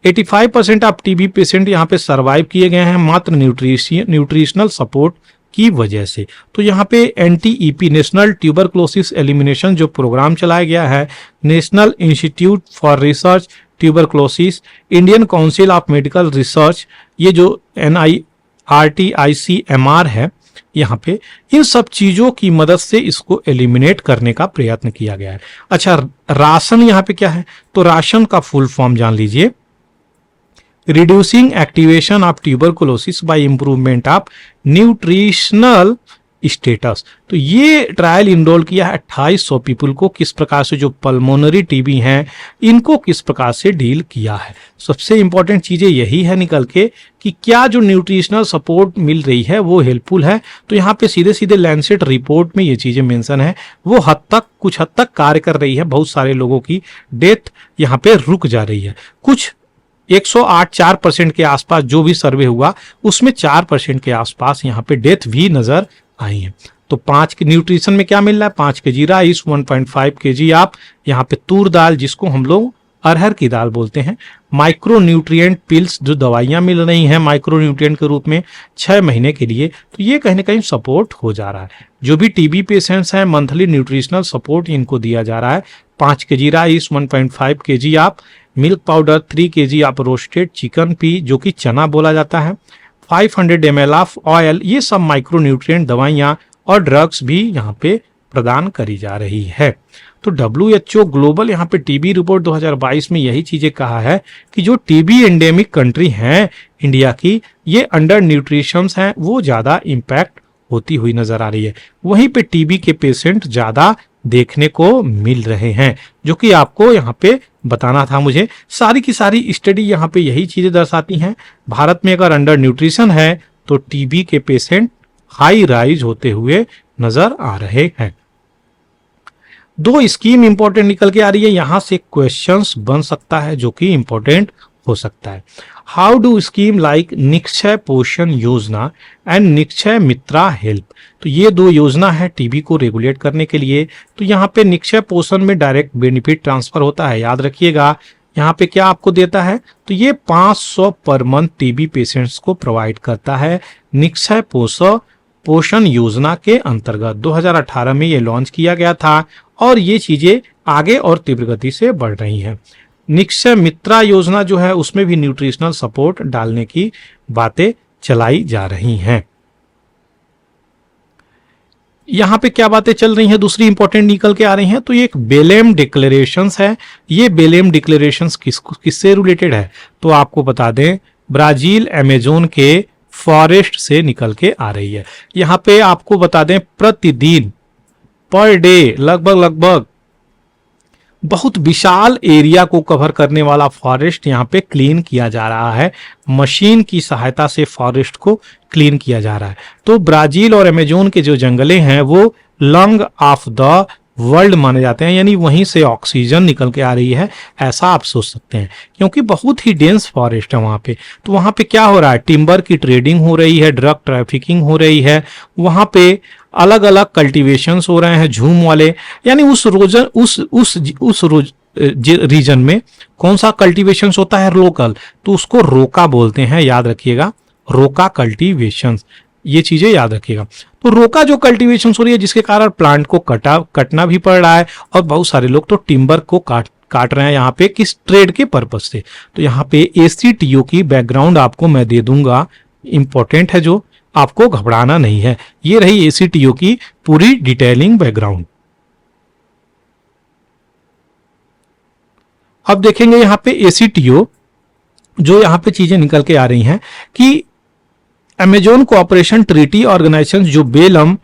85% ऑफ टीबी पेशेंट यहाँ पे सर्वाइव किए गए हैं मात्र न्यूट्रिशनल सपोर्ट की वजह से। तो यहाँ पे NTEP नेशनल ट्यूबरक्लोसिस एलिमिनेशन जो प्रोग्राम चलाया गया है, national institute for research tuberculosis, Indian council of medical research, ये जो NIRTICMR है, यहाँ पे इन सब चीजों की मदद से इसको एलिमिनेट करने का प्रयत्न किया गया है। अच्छा, राशन यहाँ पे क्या है, तो राशन का फुल फॉर्म जान लीजिए, reducing activation of tuberculosis by improvement of nutritional status. तो ये ट्रायल इनरोल किया है 2800 पीपल को, किस प्रकार से जो पल्मोनरी टीबी हैं इनको किस प्रकार से डील किया है। सबसे इंपॉर्टेंट चीजें यही है निकल के कि क्या जो न्यूट्रिशनल सपोर्ट मिल रही है वो हेल्पफुल है। तो यहाँ पे सीधे सीधे लैंसेट रिपोर्ट में ये चीजें मेंशन है, वो कुछ हद तक कार्य कर रही है। बहुत सारे लोगों की डेथ यहाँ पे रुक जा रही है। कुछ 108-4% के आसपास जो भी सर्वे हुआ उसमें 4% के आसपास यहाँ पे डेथ भी नजर आई है। तो 5 के न्यूट्रिशन में क्या मिल रहा है, 5 के जी राइस, 1.5 kg आप यहाँ पे तूर दाल जिसको हम लोग अरहर की दाल बोलते हैं, माइक्रो न्यूट्रिएंट पिल्स जो दवाइयां मिल रही हैं माइक्रो न्यूट्रिएंट के रूप में 6 महीने के लिए, तो ये कहीं ना कहीं सपोर्ट हो जा रहा है। जो भी टीबी पेशेंट्स हैं मंथली न्यूट्रिशनल सपोर्ट इनको दिया जा रहा है। 5 kg राइस, 1.5 kg आप मिल्क पाउडर, 3 kg आप रोस्टेड चिकन पी जो कि चना बोला जाता है, 500 ml ऑफ ऑयल, ये सब माइक्रो न्यूट्रिएंट दवाइयां और ड्रग्स भी यहाँ पे प्रदान करी जा रही है। तो WHO ग्लोबल यहाँ पे टीबी रिपोर्ट 2022 में यही चीजें कहा है कि जो टीबी एंडेमिक कंट्री हैं इंडिया की, ये अंडर न्यूट्रिशन हैं, वो ज्यादा इम्पैक्ट होती हुई नजर आ रही है। वहीं पे टीबी के पेशेंट ज्यादा देखने को मिल रहे हैं, जो कि आपको यहाँ पे बताना था मुझे। सारी की सारी स्टडी यहाँ पे यही चीजें दर्शाती हैं, भारत में अगर अंडर न्यूट्रिशन है तो टीबी के पेशेंट हाई राइज होते हुए नजर आ रहे हैं। 2 स्कीम इंपॉर्टेंट निकल के आ रही है, यहां से क्वेश्चंस बन सकता है जो कि इंपॉर्टेंट हो सकता है। How do scheme like Nikshay पोषण योजना एंड निक्षय मित्रा हेल्प, तो ये 2 योजना है टीबी को रेगुलेट करने के लिए। तो यहाँ पे निक्षय पोषण में डायरेक्ट बेनिफिट ट्रांसफर होता है, याद रखिएगा। यहाँ पे क्या आपको देता है, तो ये 500 पर मंथ टीबी पेशेंट्स को प्रोवाइड करता है निक्षय पोषण योजना के अंतर्गत। 2018 में ये लॉन्च किया गया था और ये चीजें आगे और तीव्र गति से बढ़ रही हैं। निक्षय मित्रा योजना जो है उसमें भी न्यूट्रिशनल सपोर्ट डालने की बातें चलाई जा रही हैं। यहां पे क्या बातें चल रही हैं, दूसरी इंपॉर्टेंट निकल के आ रही हैं, तो ये एक बेलेम डिक्लेरेशंस है। ये बेलेम डिक्लेरेशंस किससे रिलेटेड है, तो आपको बता दें ब्राजील अमेजोन के फॉरेस्ट से निकल के आ रही है। यहां पे आपको बता दें प्रतिदिन पर डे लगभग बहुत विशाल एरिया को कवर करने वाला फॉरेस्ट यहाँ पे क्लीन किया जा रहा है, मशीन की सहायता से फॉरेस्ट को क्लीन किया जा रहा है। तो ब्राजील और अमेजोन के जो जंगले हैं वो लंग ऑफ द वर्ल्ड माने जाते हैं, यानी वहीं से ऑक्सीजन निकल के आ रही है, ऐसा आप सोच सकते हैं, क्योंकि बहुत ही डेंस फॉरेस्ट है वहां पे। तो वहां पे क्या हो रहा है, टिम्बर की ट्रेडिंग हो रही है, ड्रग ट्रैफिकिंग हो रही है, वहां पे अलग अलग कल्टीवेशंस हो रहे हैं झूम वाले, यानी उस रीजन में कौन सा कल्टीवेशंस होता है लोकल, तो उसको रोका बोलते हैं, याद रखिएगा, रोका कल्टीवेशंस, ये चीजें याद रखिएगा। तो रोका जो कल्टीवेशन हो रही है जिसके कारण प्लांट को कटना भी पड़ रहा है और बहुत सारे लोग तो टिम्बर को काट रहे हैं यहाँ पे किस ट्रेड के पर्पज से। तो यहाँ पे ACTO की बैकग्राउंड आपको मैं दे दूंगा, इंपॉर्टेंट है, जो आपको घबराना नहीं है। ये रही ACTO की पूरी डिटेलिंग बैकग्राउंड। अब देखेंगे यहाँ पे ACTO जो यहाँ पे चीजें निकल के आ रही हैं कि अमेजोन कोऑपरेशन ट्रीटी ऑर्गेनाइजेशन जो बेलम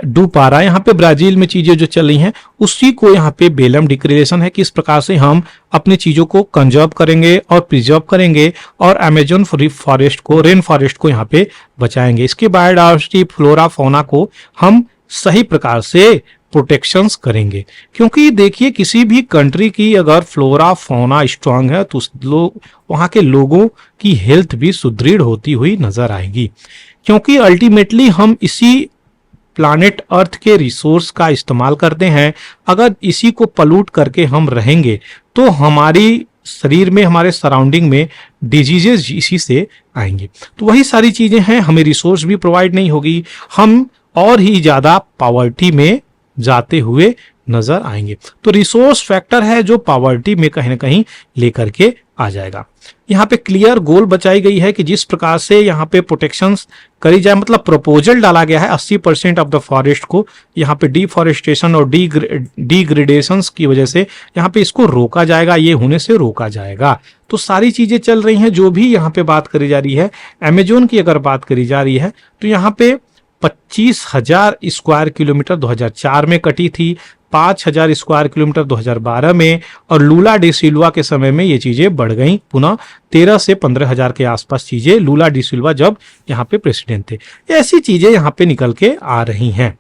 डू पारा, यहाँ पे ब्राजील में चीजें जो चल रही हैं उसी को यहाँ पे बेलम डिक्लेरेशन है, किस प्रकार से हम अपनी चीजों को कंजर्व करेंगे और प्रिजर्व करेंगे और अमेजोन फॉरेस्ट को, रेन फॉरेस्ट को यहाँ पे बचाएंगे। इसके बायोडायवर्सिटी फ्लोरा फौना को हम सही प्रकार से प्रोटेक्शंस करेंगे, क्योंकि देखिए किसी भी कंट्री की अगर फ्लोरा फौना स्ट्रांग है तो वहां के लोगों की हेल्थ भी सुदृढ़ होती हुई नजर आएगी, क्योंकि अल्टीमेटली हम इसी प्लानेट अर्थ के रिसोर्स का इस्तेमाल करते हैं। अगर इसी को पलूट करके हम रहेंगे तो हमारी शरीर में, हमारे सराउंडिंग में डिजीजेस इसी से आएंगे। तो वही सारी चीजें हैं, हमें रिसोर्स भी प्रोवाइड नहीं होगी, हम और ही ज्यादा पॉवर्टी में जाते हुए नजर आएंगे। तो रिसोर्स फैक्टर है जो पॉवर्टी में कहीं ना कहीं लेकर के आ जाएगा। यहाँ पे क्लियर गोल बचाई गई है कि जिस प्रकार से यहाँ पे प्रोटेक्शंस करी जाए, मतलब प्रपोजल डाला गया है 80% ऑफ द फॉरेस्ट को यहाँ पे डिफॉरेस्टेशन और डिग्रेडेशन की वजह से यहाँ पे इसको रोका जाएगा, ये होने से रोका जाएगा। तो सारी चीजें चल रही हैं। जो भी यहाँ पे बात करी जा रही है, अमेजोन की अगर बात करी जा रही है तो यहाँ पे 25,000 स्क्वायर किलोमीटर 2004 में कटी थी, 5,000 स्क्वायर किलोमीटर 2012 में, और लूला डी सिल्वा के समय में ये चीजें बढ़ गई पुनः 13 से 15,000 के आसपास चीजें, लूला डी सिल्वा जब यहाँ पे प्रेसिडेंट थे। ऐसी चीजें यहाँ पे निकल के आ रही हैं।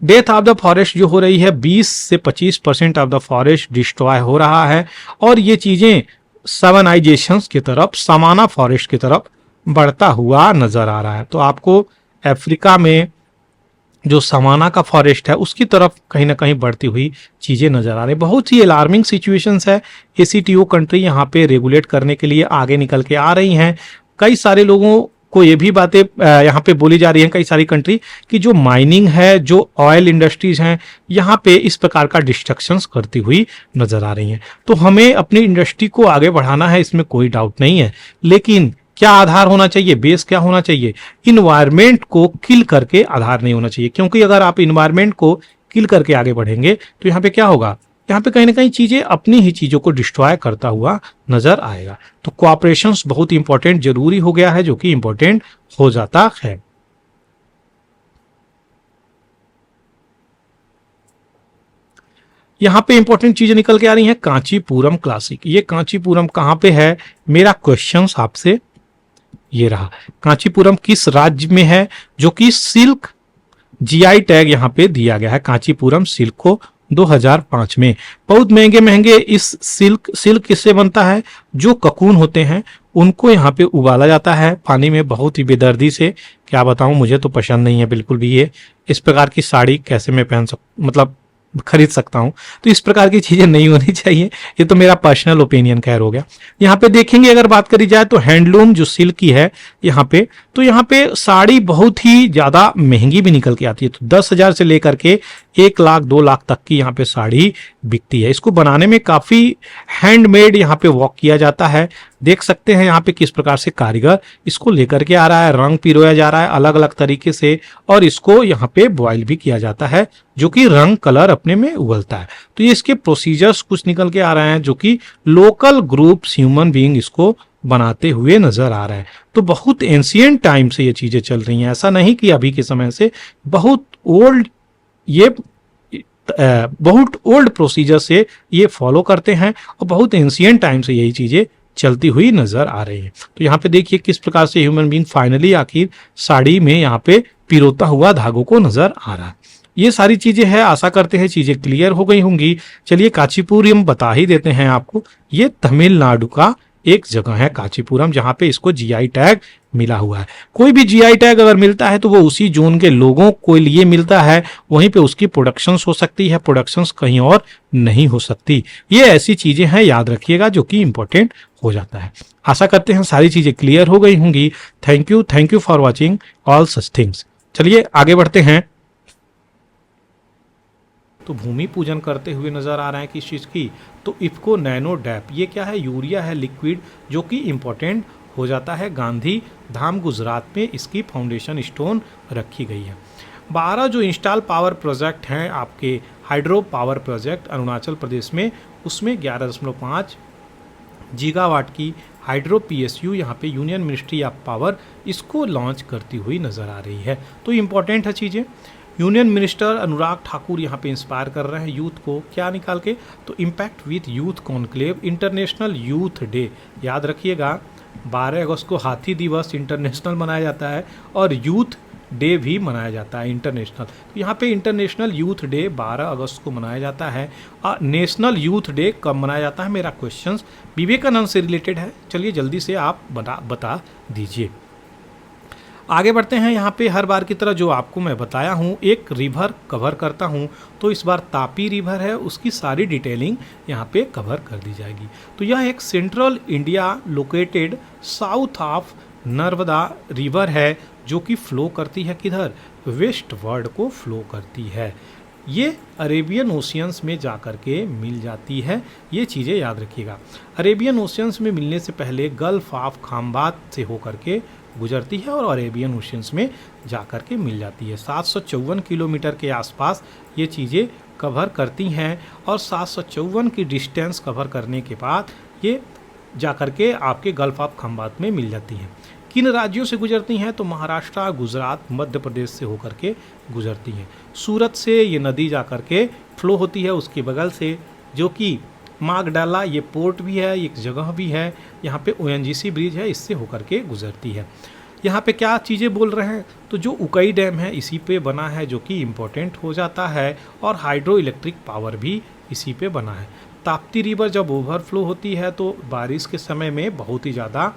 डेथ ऑफ द फॉरेस्ट जो हो रही है, 20 से 25% ऑफ द फॉरेस्ट डिस्ट्रॉय हो रहा है, और ये चीजें सवनाइजेशन की तरफ, समाना फॉरेस्ट की तरफ बढ़ता हुआ नजर आ रहा है। तो आपको अफ्रीका में जो सवाना का फॉरेस्ट है उसकी तरफ कहीं ना कहीं बढ़ती हुई चीजें नजर आ रही। बहुत ही अलार्मिंग सिचुएशंस है। एसीटीओ कंट्री यहाँ पे रेगुलेट करने के लिए आगे निकल के आ रही हैं। कई सारे लोगों को ये भी बातें यहाँ पे बोली जा रही हैं, कई सारी कंट्री की जो माइनिंग है, जो ऑयल इंडस्ट्रीज हैं, यहाँ पे इस प्रकार का डिस्ट्रक्शंस करती हुई नजर आ रही हैं। तो हमें अपनी इंडस्ट्री को आगे बढ़ाना है, इसमें कोई डाउट नहीं है, लेकिन क्या आधार होना चाहिए, बेस क्या होना चाहिए? इन्वायरमेंट को किल करके आधार नहीं होना चाहिए, क्योंकि अगर आप इन्वायरमेंट को किल करके आगे बढ़ेंगे तो यहाँ पे क्या होगा, यहाँ पे कहीं ना कहीं चीजें अपनी ही चीजों को डिस्ट्रॉय करता हुआ नजर आएगा। तो कोऑपरेशन बहुत इंपॉर्टेंट जरूरी हो गया है, जो कि इंपॉर्टेंट हो जाता है। यहाँ पे इंपॉर्टेंट चीजें निकल के आ रही हैं। कांचीपुरम क्लासिक, ये कांचीपुरम कहाँ पे है, मेरा क्वेश्चन आपसे ये रहा। कांचीपुरम किस राज्य में है, जो कि सिल्क जीआई टैग यहाँ पे दिया गया है कांचीपुरम सिल्क को 2005 में। बहुत महंगे महंगे इस सिल्क किससे बनता है, जो ककून होते हैं उनको यहाँ पे उबाला जाता है पानी में बहुत ही बेदर्दी से। क्या बताऊं, मुझे तो पसंद नहीं है बिल्कुल भी। ये इस प्रकार की साड़ी कैसे मैं मतलब खरीद सकता हूं? तो इस प्रकार की चीजें नहीं होनी चाहिए। ये तो मेरा पर्सनल ओपिनियन खैर हो गया। यहाँ पे देखेंगे अगर बात करी जाए तो हैंडलूम जो सिल्क की है यहाँ पे, तो यहाँ पे साड़ी बहुत ही ज्यादा महंगी भी निकल के आती है। तो 10,000 से लेकर के 1 लाख 2 लाख तक की यहाँ पे साड़ी बिकती है। इसको बनाने में काफी हैंडमेड यहाँ पे वर्क किया जाता है। देख सकते हैं यहाँ पे किस प्रकार से कारीगर इसको लेकर के आ रहा है, रंग पिरोया जा रहा है अलग अलग तरीके से, और इसको यहाँ पे बॉयल भी किया जाता है, जो कि रंग कलर अपने में उगलता है। तो ये इसके प्रोसीजर्स कुछ निकल के आ रहे हैं, जो कि लोकल ग्रुप्स ह्यूमन बीइंग इसको बनाते हुए नजर आ रहे हैं। तो बहुत एंशिएंट टाइम से ये चीजें चल रही हैं, ऐसा नहीं कि अभी के समय से। बहुत ओल्ड, ये बहुत ओल्ड प्रोसीजर से ये फॉलो करते हैं, और बहुत एंशिएंट टाइम से यही चीजें चलती हुई नजर आ रही है। तो यहाँ पे देखिए किस प्रकार से ह्यूमन बीइंग फाइनली आखिर साड़ी में यहाँ पे पिरोता हुआ धागों को नजर आ रहा है। ये सारी चीजें हैं, आशा करते हैं चीजें क्लियर हो गई होंगी। चलिए कांचीपुरम बता ही देते हैं आपको। ये तमिलनाडु का एक जगह है कांचीपुरम, जहां पे इसको जीआई टैग मिला हुआ है। कोई भी जीआई टैग अगर मिलता है तो वो उसी जोन के लोगों को लिए मिलता है, वहीं पे उसकी प्रोडक्शंस हो सकती है, प्रोडक्शंस कहीं और नहीं हो सकती। ये ऐसी चीजें हैं, याद रखिएगा, जो कि इंपॉर्टेंट हो जाता है। आशा करते हैं सारी चीजें क्लियर हो गई होंगी। Thank you for watching all such things. चलिए आगे बढ़ते हैं। तो भूमि पूजन करते हुए नजर आ रहे हैं किस चीज़ की, तो इफ्को नैनो डैप, ये क्या है, यूरिया है लिक्विड, जो कि इंपॉर्टेंट हो जाता है। गांधी धाम गुजरात में इसकी फाउंडेशन स्टोन रखी गई है। 12 जो इंस्टॉल पावर प्रोजेक्ट हैं आपके hydro power project Arunachal Pradesh में, उसमें 11.5 गीगावाट की हाइड्रो पीएसयू यहाँ पे यूनियन मिनिस्ट्री ऑफ पावर इसको लॉन्च करती हुई नजर आ रही है। तो इंपॉर्टेंट है चीज़ें। यूनियन मिनिस्टर अनुराग ठाकुर यहाँ पे इंस्पायर कर रहे हैं यूथ को, क्या निकाल के, तो impact with youth conclave, international youth day. याद रखिएगा 12 अगस्त को हाथी दिवस इंटरनेशनल मनाया जाता है, और यूथ डे भी मनाया जाता है इंटरनेशनल। तो यहाँ पे इंटरनेशनल यूथ डे 12 अगस्त को मनाया जाता है। और नेशनल यूथ डे कब मनाया जाता है, मेरा क्वेश्चन विवेकानंद से रिलेटेड है। चलिए जल्दी से आप बता दीजिए। आगे बढ़ते हैं। यहाँ पे हर बार की तरह जो आपको मैं बताया हूँ, एक रिवर कवर करता हूँ, तो इस बार तापी रिवर है, उसकी सारी डिटेलिंग यहाँ पे कवर कर दी जाएगी। तो यह एक central India located south of Narmada river है, जो कि फ्लो करती है किधर, वेस्ट वर्ल्ड को फ्लो करती है। ये अरेबियन ओशियंस में जा कर के मिल जाती है। ये चीज़ें याद रखिएगा। अरेबियन ओशियंस में मिलने से पहले गल्फ ऑफ खाम्बात से होकर के गुजरती है और अरेबियन ओशियंस में जा कर के मिल जाती है। 754 किलोमीटर के आसपास ये चीज़ें कवर करती हैं और 754 की डिस्टेंस कवर करने के बाद ये जा कर के आपके गल्फ ऑफ खम्बात में मिल जाती हैं। किन राज्यों से गुजरती हैं? तो महाराष्ट्र, गुजरात, मध्य प्रदेश से होकर के गुजरती हैं। सूरत से ये नदी जा कर के फ्लो होती है उसके बगल से, जो कि मागडाला ये पोर्ट भी है, एक जगह भी है, यहाँ पे ONGC ब्रिज है, इससे होकर के गुजरती है। यहाँ पे क्या चीज़ें बोल रहे हैं? तो जो उकई डैम है इसी पे बना है, जो कि इम्पोर्टेंट हो जाता है, और हाइड्रो इलेक्ट्रिक पावर भी इसी पे बना है। ताप्ती रिवर जब ओवरफ्लो होती है तो बारिश के समय में बहुत ही ज़्यादा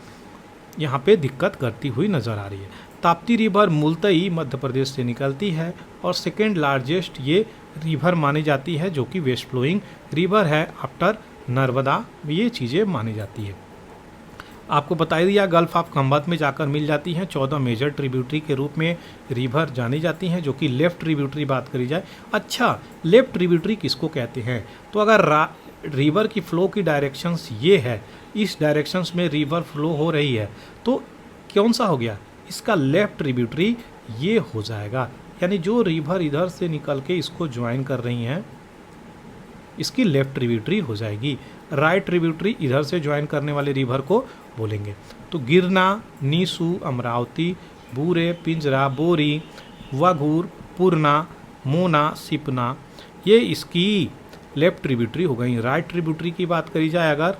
यहाँ पे दिक्कत करती हुई नज़र आ रही है। ताप्ती रिवर मूलतई मध्य प्रदेश से निकलती है और सेकेंड लार्जेस्ट ये रिवर मानी जाती है, जो कि वेस्ट फ्लोइंग रिवर है आफ्टर नर्मदा, ये चीज़ें मानी जाती है। आपको बता दिया गल्फ ऑफ खम्बात में जाकर मिल जाती हैं। 14 मेजर ट्रिब्यूटरी के रूप में रिवर जानी जाती हैं, जो कि लेफ़्ट ट्रिब्यूटरी बात करी जाए। अच्छा, लेफ़्ट ट्रिब्यूटरी किसको कहते हैं? तो अगर रिवर की फ़्लो की डायरेक्शंस ये है, इस डायरेक्शंस में रिवर फ्लो हो रही है, तो कौन सा हो गया? इसका लेफ़्ट ट्रिब्यूटरी ये हो जाएगा। यानी जो रिवर इधर से निकल के इसको ज्वाइन कर रही हैं, इसकी लेफ़्ट ट्रिब्यूटरी हो जाएगी। राइट ट्रिब्यूटरी इधर से ज्वाइन करने वाले रिवर को बोलेंगे। तो गिरना, नीसू, अमरावती, बूरे, पिंजरा, बोरी, वाघूर, पूर्णा, मोना, सिपना, ये इसकी लेफ़्ट ट्रिब्यूटरी हो गई। राइट ट्रिब्यूटरी की बात करी जाए अगर,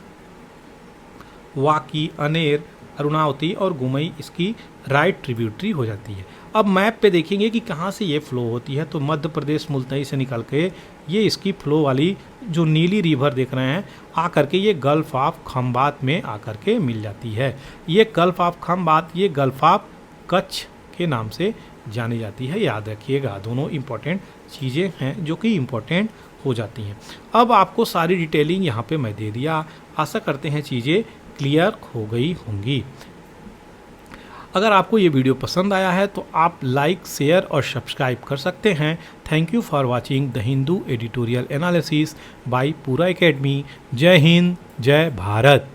वाकी, अनेर, अरुणावती और गुमई इसकी राइट ट्रिब्यूटरी हो जाती है। अब मैप पे देखेंगे कि कहाँ से ये फ़्लो होती है। तो मध्य प्रदेश मुल्तई से निकल के ये इसकी फ़्लो वाली जो नीली रिवर देख रहे हैं, आकर के ये गल्फ ऑफ खम्बात में आकर के मिल जाती है। ये गल्फ ऑफ खम्बात, ये गल्फ ऑफ कच्छ के नाम से जानी जाती है। याद रखिएगा, दोनों इम्पोर्टेंट चीज़ें हैं जो कि इम्पोर्टेंट हो जाती हैं। अब आपको सारी डिटेलिंग यहाँ पे मैं दे दिया। आशा करते हैं चीज़ें क्लियर हो गई होंगी। अगर आपको ये वीडियो पसंद आया है तो आप लाइक, शेयर और सब्सक्राइब कर सकते हैं। Thank you for watching the Hindu editorial analysis bye पूरा एकेडमी। जय हिंद, जय भारत।